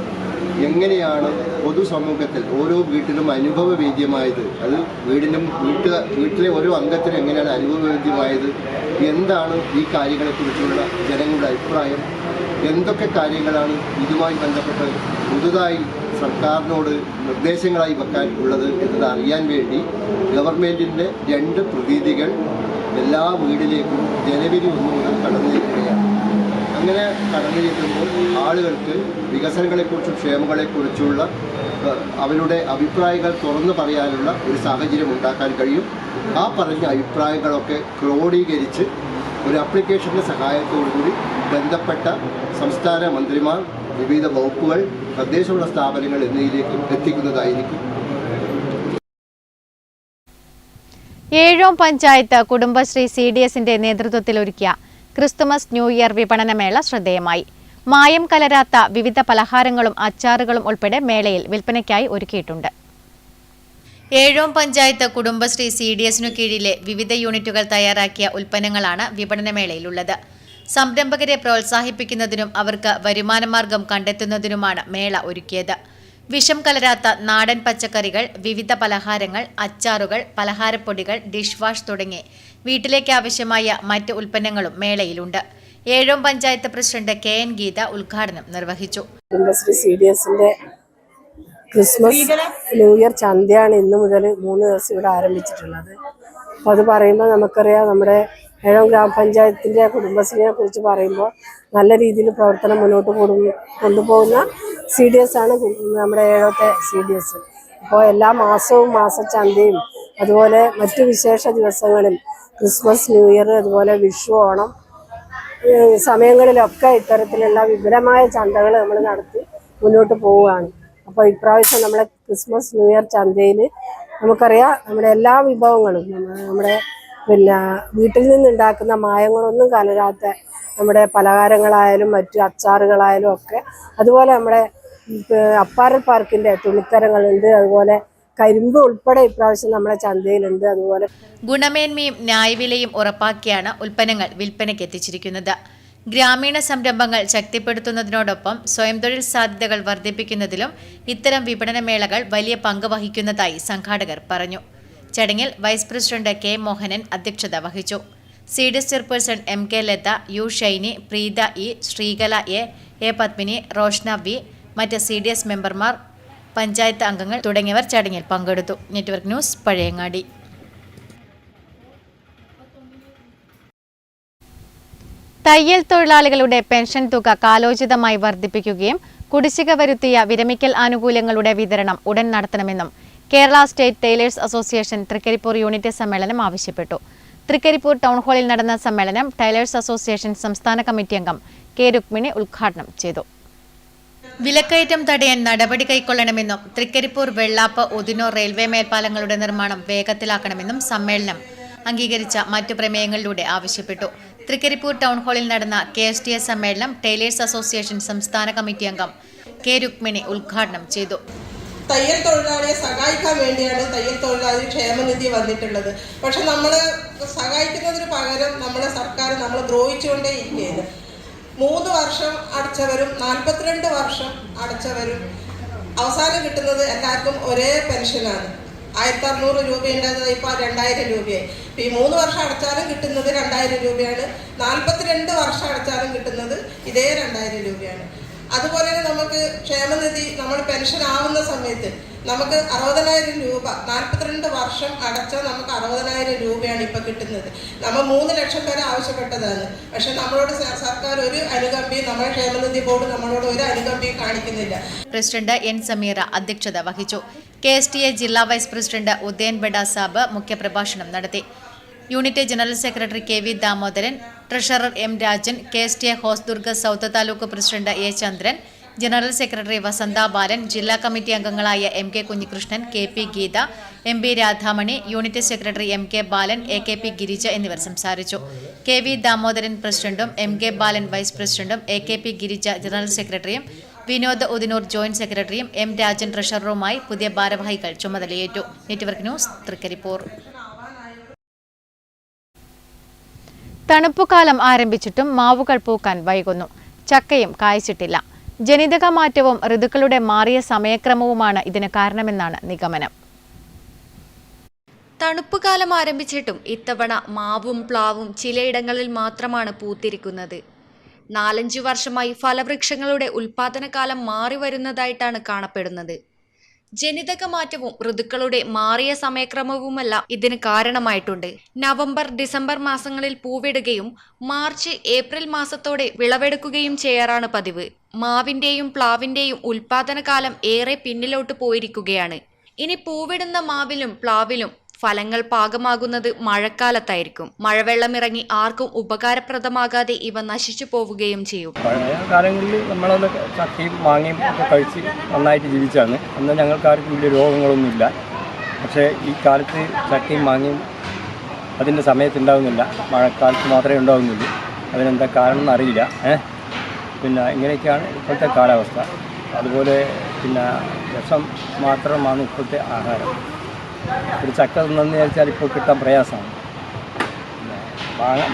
എങ്ങനെയാണ് പൊതുസമൂഹത്തിൽ ഓരോ വീട്ടിലും അനുഭവവേദ്യമായത്, അത് വീട്ടിലെ ഓരോ അംഗത്തിനും എങ്ങനെയാണ് അനുഭവവേദ്യമായത്, എന്താണ് ഈ കാര്യങ്ങളെക്കുറിച്ചുള്ള ജനങ്ങളുടെ അഭിപ്രായം, എന്തൊക്കെ കാര്യങ്ങളാണ് ഇതുമായി ബന്ധപ്പെട്ട് പുതുതായി സർക്കാരിനോട് നിർദ്ദേശങ്ങളായി വെക്കാൻ ഉള്ളത് എന്നത് അറിയാൻ വേണ്ടി ഗവൺമെൻറ്റിൻ്റെ 2 പ്രതിനിധികൾ എല്ലാ വീട്ടിലേക്കും ജനുവരി 1 മുതൽ കടന്നിരിക്കുകയാണ്. അങ്ങനെ കടന്നു ചെല്ലുമ്പോൾ ആളുകൾക്ക് വികസനങ്ങളെക്കുറിച്ചും ക്ഷേമങ്ങളെക്കുറിച്ചുള്ള അവരുടെ അഭിപ്രായങ്ങൾ തുറന്നു പറയാനുള്ള ഒരു സാഹചര്യം ഉണ്ടാക്കാൻ കഴിയും. ആ പറഞ്ഞ അഭിപ്രായങ്ങളൊക്കെ ക്രോഡീകരിച്ച് ഒരു ആപ്ലിക്കേഷൻ്റെ സഹായത്തോടുകൂടി ബന്ധപ്പെട്ട സംസ്ഥാന മന്ത്രിമാർ, വിവിധ വകുപ്പുകൾ, തദ്ദേശഭരണ സ്ഥാപനങ്ങൾ എന്നിവയിലേക്ക് എത്തിക്കുന്നതായിരിക്കും. ഏഴോം പഞ്ചായത്ത് കുടുംബശ്രീ CDSന്റെ നേതൃത്വത്തിൽ ഒരുക്കിയ ക്രിസ്തുമസ് ന്യൂ ഇയർ വിപണനമേള ശ്രദ്ധേയമായി. മായം കലരാത്ത വിവിധ പലഹാരങ്ങളും അച്ചാറുകളും ഉൾപ്പെടെ മേളയിൽ വിൽപ്പനയ്ക്കായി ഒരുക്കിയിട്ടുണ്ട്. ഏഴോം പഞ്ചായത്ത് കുടുംബശ്രീ CDSനു കീഴിലെ വിവിധ യൂണിറ്റുകൾ തയ്യാറാക്കിയ ഉൽപ്പന്നങ്ങളാണ് വിപണനമേളയിലുള്ളത്. സംരംഭകരെ പ്രോത്സാഹിപ്പിക്കുന്നതിനും അവർക്ക് വരുമാനമാർഗം കണ്ടെത്തുന്നതിനുമാണ് മേള ഒരുക്കിയത്. വിഷം കലരാത്ത നാടൻ പച്ചക്കറികൾ, വിവിധ പലഹാരങ്ങൾ, അച്ചാറുകൾ, പലഹാരപ്പൊടികൾ, ഡിഷ് വാഷ് തുടങ്ങി വീട്ടിലേക്ക് ആവശ്യമായ മറ്റ് ഉൽപ്പന്നങ്ങളും മേളയിലുണ്ട്. ഏഴോം പഞ്ചായത്ത് പ്രസിഡന്റ് KN ഗീത ഉദ്ഘാടനം നിർവഹിച്ചു. കുടുംബശ്രീ CDSന്റെ ക്രിസ്മസ് ന്യൂ ഇയർ ചന്തയാണ് ഇന്നു മുതൽ 3 ദിവസം ഇവിടെ ആരംഭിച്ചിട്ടുള്ളത്. അപ്പോൾ അത് പറയുമ്പോൾ നമുക്കറിയാം, നമ്മുടെ ഏഴോം ഗ്രാമപഞ്ചായത്തിൻ്റെ കുടുംബശ്രീയെ കുറിച്ച് പറയുമ്പോൾ നല്ല രീതിയിൽ പ്രവർത്തനം മുന്നോട്ട് കൊണ്ടുപോകുന്ന CDS ആണ് നമ്മുടെ ഏഴോത്തെ CDS. അപ്പോൾ എല്ലാ മാസവും മാസച്ചന്തയും അതുപോലെ മറ്റു വിശേഷ ദിവസങ്ങളിൽ ക്രിസ്മസ്, ന്യൂ ഇയർ, അതുപോലെ വിഷു, ഓണം സമയങ്ങളിലൊക്കെ ഇത്തരത്തിലുള്ള വിപുലമായ ചന്തകൾ നമ്മൾ നടത്തി മുന്നോട്ട് പോവുകയാണ്. അപ്പോൾ ഇപ്രാവശ്യം നമ്മളെ ക്രിസ്മസ് ന്യൂ ഇയർ ചന്തയിൽ നമുക്കറിയാം, നമ്മുടെ എല്ലാ വിഭവങ്ങളും നമ്മുടെ വീട്ടിൽ നിന്നുണ്ടാക്കുന്ന മായങ്ങളൊന്നും കലരാത്ത നമ്മുടെ പലഹാരങ്ങളായാലും മറ്റു അച്ചാറുകളായാലും ഒക്കെ, അതുപോലെ നമ്മുടെ അപ്പാരൽ പാർക്കിൻ്റെ തുണിത്തരങ്ങളുണ്ട്, അതുപോലെ കരിമ്പ് ഉൾപ്പെടെ ഇപ്രാവശ്യം നമ്മുടെ ചന്തയിലുണ്ട്. അതുപോലെ ഗുണമേന്മയും ന്യായവിലയും ഉറപ്പാക്കിയാണ് ഉൽപ്പന്നങ്ങൾ വിൽപ്പനയ്ക്ക് എത്തിച്ചിരിക്കുന്നത്. ഗ്രാമീണ സംരംഭങ്ങൾ ശക്തിപ്പെടുത്തുന്നതിനോടൊപ്പം സ്വയം തൊഴിൽ സാധ്യതകൾ വർദ്ധിപ്പിക്കുന്നതിലും ഇത്തരം വിപണനമേളകൾ വലിയ പങ്ക് വഹിക്കുന്നതായി സംഘാടകർ പറഞ്ഞു. ചടങ്ങിൽ വൈസ് പ്രസിഡന്റ് K മോഹനൻ അധ്യക്ഷത വഹിച്ചു. CDS chairperson MK Latha, U Shiny, Preetha E, Sreekala A Padmini, Roshna V, മറ്റ് CDS മെമ്പർമാർ, പഞ്ചായത്ത് അംഗങ്ങൾ തുടങ്ങിയവർ ചടങ്ങിൽ പങ്കെടുത്തു. Network news, Pazhayangadi. തയ്യൽ തൊഴിലാളികളുടെ പെൻഷൻ തുക കാലോചിതമായി വർദ്ധിപ്പിക്കുകയും കുടിശ്ശിക വരുത്തിയ വിരമിക്കൽ ആനുകൂല്യങ്ങളുടെ വിതരണം ഉടൻ നടത്തണമെന്നും Kerala state tailors association Thrikkaripur unit സമ്മേളനം ആവശ്യപ്പെട്ടു. തൃക്കരിപ്പൂർ ടൗൺ ഹാളിൽ നടന്ന സമ്മേളനം ടൈലേഴ്സ് അസോസിയേഷൻ സംസ്ഥാന കമ്മിറ്റി അംഗം K രുക്മിണി ഉദ്ഘാടനം ചെയ്തു. വിലക്കയറ്റം തടയാൻ നടപടി കൈക്കൊള്ളണമെന്നും തൃക്കരിപ്പൂർ വെള്ളാപ്പ് ഉദിനൂർ റെയിൽവേ മേൽപ്പാലങ്ങളുടെ നിർമ്മാണം വേഗത്തിലാക്കണമെന്നും സമ്മേളനം അംഗീകരിച്ച മറ്റു പ്രമേയങ്ങളിലൂടെ ആവശ്യപ്പെട്ടു. തൃക്കരിപ്പൂർ ടൗൺ ഹാളിൽ നടന്ന KSTS സമ്മേളനം ടൈലേഴ്സ് അസോസിയേഷൻ സംസ്ഥാന കമ്മിറ്റി അംഗം K രുക്മിണി ഉദ്ഘാടനം ചെയ്തു. തയ്യൽ തൊഴിലാളിയെ സഹായിക്കാൻ വേണ്ടിയാണ് തയ്യൽ തൊഴിലാളി ക്ഷേമനിധി വന്നിട്ടുള്ളത്. പക്ഷെ നമ്മൾ സഹായിക്കുന്നതിന് പകരം നമ്മുടെ സർക്കാർ നമ്മൾ ദ്രോഹിച്ചുകൊണ്ടേ ഇരിക്കുകയാണ്. 3 വർഷം അടച്ചവരും 42 വർഷം അടച്ചവരും അവസാനം കിട്ടുന്നത് എല്ലാവർക്കും ഒരേ പെൻഷനാണ്. 1600 രൂപയുണ്ടത് ഇപ്പോൾ 2000 രൂപയായി. ഇപ്പോൾ ഈ 3 വർഷം അടച്ചാലും കിട്ടുന്നത് 2000 രൂപയാണ്. 42 വർഷം അടച്ചാലും കിട്ടുന്നത് ഇതേ 2000 രൂപയാണ്. അതുപോലെ തന്നെ നമുക്ക് ക്ഷേമനിധി നമ്മൾ പെൻഷൻ ആവുന്ന സമയത്ത് നമുക്ക് 60,000 രൂപ 42 വർഷം അടച്ചാൽ നമുക്ക് 60,000 രൂപയാണ് ഇപ്പോൾ കിട്ടുന്നത്. നമ്മൾ 3 ലക്ഷം വരെ ആവശ്യപ്പെട്ടതാണ്. പക്ഷെ നമ്മളോട് സർക്കാർ ഒരു അനുകമ്പയും, നമ്മുടെ ക്ഷേമനിധി ബോർഡ് നമ്മളോട് ഒരു അനുകമ്പയും കാണിക്കുന്നില്ല. പ്രസിഡന്റ് എൻ സമീറ അധ്യക്ഷത വഹിച്ചു. KSTA ജില്ലാ വൈസ് പ്രസിഡന്റ് ഉദയൻ ബഡാസാബ് മുഖ്യപ്രഭാഷണം നടത്തി. Unit general secretary KV Damodaran, treasurer M Rajan, KSTA Hosdurg south taluk president A Chandran, general secretary Vasantha Balan, ജില്ലാ കമ്മിറ്റി അംഗങ്ങളായ MK Kunhikrishnan, KP Geetha, MB Radhamani, unit secretary MK Balan, AKP Girija എന്നിവർ സംസാരിച്ചു. KV ദാമോദരൻ പ്രസിഡന്റും MK ബാലൻ വൈസ് പ്രസിഡന്റും AKP ഗിരിജ ജനറൽ സെക്രട്ടറിയും വിനോദ് ഉദിനൂർ ജോയിന്റ് സെക്രട്ടറിയും M രാജൻ ട്രഷററുമായി പുതിയ ഭാരവാഹികൾ ചുമതലയേറ്റു. Network news Trikaripur. തണുപ്പുകാലം ആരംഭിച്ചിട്ടും മാവുകൾ പൂക്കാൻ വൈകുന്നു. ചക്കയും കായ്ച്ചിട്ടില്ല. ജനിതക മാറ്റവും ഋതുക്കളുടെ മാറിയ സമയക്രമവുമാണ് ഇതിന് കാരണമെന്നാണ് നിഗമനം. തണുപ്പുകാലം ആരംഭിച്ചിട്ടും ഇത്തവണ മാവും പ്ലാവും ചിലയിടങ്ങളിൽ മാത്രമാണ് പൂത്തിരിക്കുന്നത്. 4-5 വർഷമായി ഫലവൃക്ഷങ്ങളുടെ ഉൽപാദനകാലം മാറി വരുന്നതായിട്ടാണ് കാണപ്പെടുന്നത്. ജനിതക മാറ്റവും ഋതുക്കളുടെ മാറിയ സമയക്രമവുമല്ല ഇതിന് കാരണമായിട്ടുണ്ട്. നവംബർ, ഡിസംബർ മാസങ്ങളിൽ പൂവിടുകയും മാർച്ച്, ഏപ്രിൽ മാസത്തോടെ വിളവെടുക്കുകയും ചെയ്യാറാണ് പതിവ്. മാവിന്റെയും പ്ലാവിന്റെയും ഉൽപാദനകാലം ഏറെ പിന്നിലോട്ട് പോയിരിക്കുകയാണ്. ഇനി പൂവിടുന്ന മാവിലും പ്ലാവിലും ഫലങ്ങൾ പാകമാകുന്നത് മഴക്കാലത്തായിരിക്കും. മഴവെള്ളമിറങ്ങി ആർക്കും ഉപകാരപ്രദമാകാതെ ഇവ നശിച്ചു പോവുകയും ചെയ്യും. പഴയ കാലങ്ങളിൽ നമ്മളത് ചക്കയും മാങ്ങയും ഒക്കെ കഴിച്ച് നന്നായിട്ട് ജീവിച്ചാണ്. എന്നാൽ ഞങ്ങൾക്കാർക്കും വലിയ രോഗങ്ങളൊന്നുമില്ല. പക്ഷേ ഈ കാലത്ത് ചക്കയും മാങ്ങയും അതിൻ്റെ സമയത്ത് ഉണ്ടാകുന്നില്ല. മഴക്കാലത്ത് മാത്രമേ ഉണ്ടാകുന്നുള്ളൂ. അതിനെന്താ കാരണം എന്നറിയില്ല. പിന്നെ ഇങ്ങനെയൊക്കെയാണ് ഇപ്പോഴത്തെ കാലാവസ്ഥ. അതുപോലെ പിന്നെ വിഷം മാത്രമാണ് ഇപ്പോഴത്തെ ആഹാരം. ഒരു ചക്ക തിന്നെന്ന് വിചാരിച്ചാൽ ഇപ്പോൾ കിട്ടാൻ പ്രയാസമാണ്.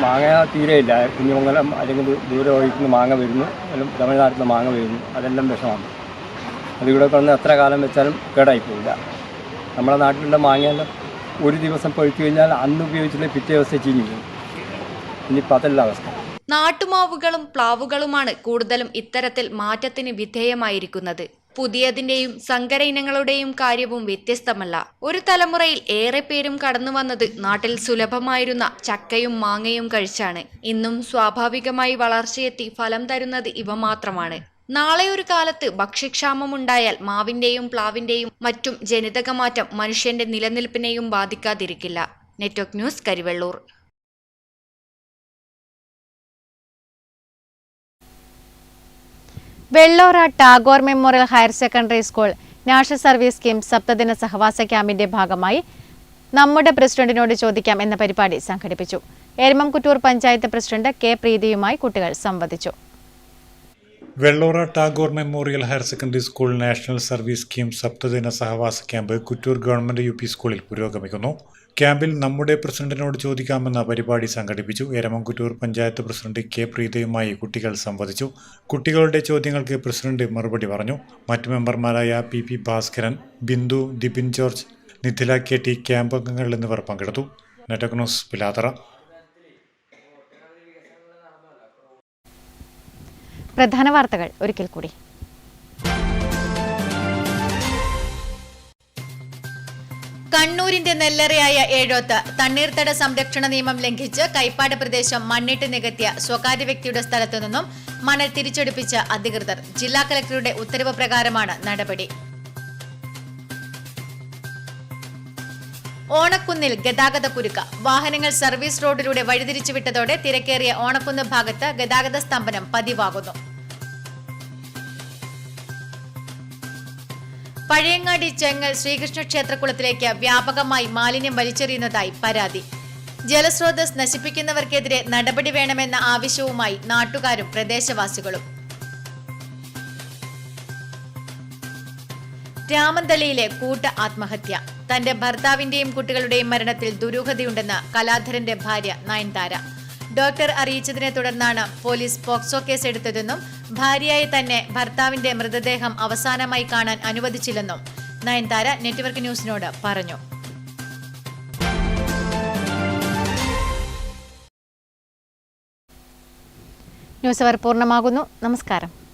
മാങ്ങ തീരെയില്ല. കുഞ്ഞുമംഗലം അല്ലെങ്കിൽ ദൂരെ ഒഴിക്കുന്ന മാങ്ങ വരുന്നു, അല്ലെങ്കിൽ തമിഴ്നാട്ടിൽ നിന്ന് മാങ്ങ വരുന്നു, അതെല്ലാം വിഷമാണ്. അതിവിടെ കൊണ്ട് എത്ര കാലം വെച്ചാലും കേടായി പോവില്ല. നമ്മുടെ നാട്ടിലുള്ള മാങ്ങയെല്ലാം ഒരു ദിവസം പഴുത്തു കഴിഞ്ഞാൽ അന്ന് ഉപയോഗിച്ചിട്ട് പിറ്റേ ദിവസം ചീഞ്ഞു പോകും. ഇനിയിപ്പോൾ അതല്ല അവസ്ഥ. നാട്ടുമാവുകളും പ്ലാവുകളുമാണ് കൂടുതലും ഇത്തരത്തിൽ മാറ്റത്തിന് വിധേയമായിരിക്കുന്നത്. പുതിയതിന്റെയും സങ്കര ഇനങ്ങളുടെയും കാര്യവും വ്യത്യസ്തമല്ല. ഒരു തലമുറയിൽ ഏറെ പേരും കടന്നു വന്നത് നാട്ടിൽ സുലഭമായിരുന്ന ചക്കയും മാങ്ങയും കഴിച്ചാണ്. ഇന്നും സ്വാഭാവികമായി വളർച്ചയെത്തി ഫലം തരുന്നത് ഇവ മാത്രമാണ്. നാളെ ഒരു കാലത്ത് ഭക്ഷ്യക്ഷാമമുണ്ടായാൽ മാവിന്റെയും പ്ലാവിന്റെയും മറ്റും ജനിതകമാറ്റം മനുഷ്യന്റെ നിലനിൽപ്പിനെയും ബാധിക്കാതിരിക്കില്ല. Network news, Karivellur. Vellora Tagore memorial higher secondary school national service scheme സപ്തദിന സഹവാസ ക്യാമ്പിന്റെ ഭാഗമായി നമ്മുടെ പ്രസിഡന്റിനോട് ചോദിക്കാം എന്ന പരിപാടി സംഘടിപ്പിച്ചു. എരമംകുറ്റൂർ പഞ്ചായത്ത് പ്രസിഡന്റ് K പ്രീതിയുമായി കുട്ടികൾ സംവദിച്ചു. Vellora Tagore memorial higher secondary school national service scheme സപ്തദിന സഹവാസ ക്യാമ്പ് കുറ്റൂർ ഗവൺമെന്റ് UP സ്കൂളിൽ പുരോഗമിക്കുന്നു. ക്യാമ്പിൽ നമ്മുടെ പ്രസിഡന്റിനോട് ചോദിക്കാമെന്ന പരിപാടി സംഘടിപ്പിച്ചു. എരമംകുറ്റൂർ പഞ്ചായത്ത് പ്രസിഡന്റ് K പ്രീതയുമായി കുട്ടികൾ സംവദിച്ചു. കുട്ടികളുടെ ചോദ്യങ്ങൾക്ക് പ്രസിഡന്റ് മറുപടി പറഞ്ഞു. മറ്റു മെമ്പർമാരായ PP Bhaskaran, Bindu, Dipin George, Nithila KT, camp അംഗങ്ങൾ എന്നിവർ പങ്കെടുത്തു. Network news, Pilathara. പ്രധാന വാർത്തകൾ ഒരിക്കൽ കൂടി. കണ്ണൂരിന്റെ നെല്ലറയായ ഏഴോത്ത് തണ്ണീർത്തട സംരക്ഷണ നിയമം ലംഘിച്ച് കൈപ്പാട് പ്രദേശം മണ്ണിട്ട് നികത്തിയ സ്വകാര്യ വ്യക്തിയുടെ സ്ഥലത്തു നിന്നും മണൽ തിരിച്ചെടുപ്പിച്ച അധികൃതർ. ജില്ലാ കലക്ടറുടെ ഉത്തരവ് പ്രകാരമാണ് നടപടി. ഓണക്കുന്നിൽ ഗതാഗത കുരുക്ക്. വാഹനങ്ങൾ സർവീസ് റോഡിലൂടെ വഴിതിരിച്ചുവിട്ടതോടെ തിരക്കേറിയ ഓണക്കുന്ന് ഭാഗത്ത് ഗതാഗത സ്തംഭനം പതിവാകുന്നു. പഴയങ്ങാടി ചെങ്ങൽ ശ്രീകൃഷ്ണ ക്ഷേത്രകുളത്തിലേക്ക് വ്യാപകമായി മാലിന്യം വലിച്ചെറിയുന്നതായി പരാതി. ജലസ്രോതസ് നശിപ്പിക്കുന്നവർക്കെതിരെ നടപടി വേണമെന്ന ആവശ്യവുമായി നാട്ടുകാരും പ്രദേശവാസികളും. രാമന്തളിയിലെ കൂട്ട ആത്മഹത്യ. തന്റെ ഭർത്താവിന്റെയും കുട്ടികളുടെയും മരണത്തിൽ ദുരൂഹതയുണ്ടെന്ന് കലാധരന്റെ ഭാര്യ നയൻതാര. ഡോക്ടർ അറിയിച്ചതിനെ തുടർന്നാണ് പോലീസ് പോക്സോ കേസ് എടുത്തതെന്നും ഭാര്യയായി തന്നെ ഭർത്താവിന്റെ മൃതദേഹം അവസാനമായി കാണാൻ അനുവദിച്ചില്ലെന്നും നയൻതാര നെറ്റ്വർക്ക് ന്യൂസിനോട് പറഞ്ഞു. ന്യൂസ് അവർ പൂർണ്ണമാകുന്നു. നമസ്കാരം.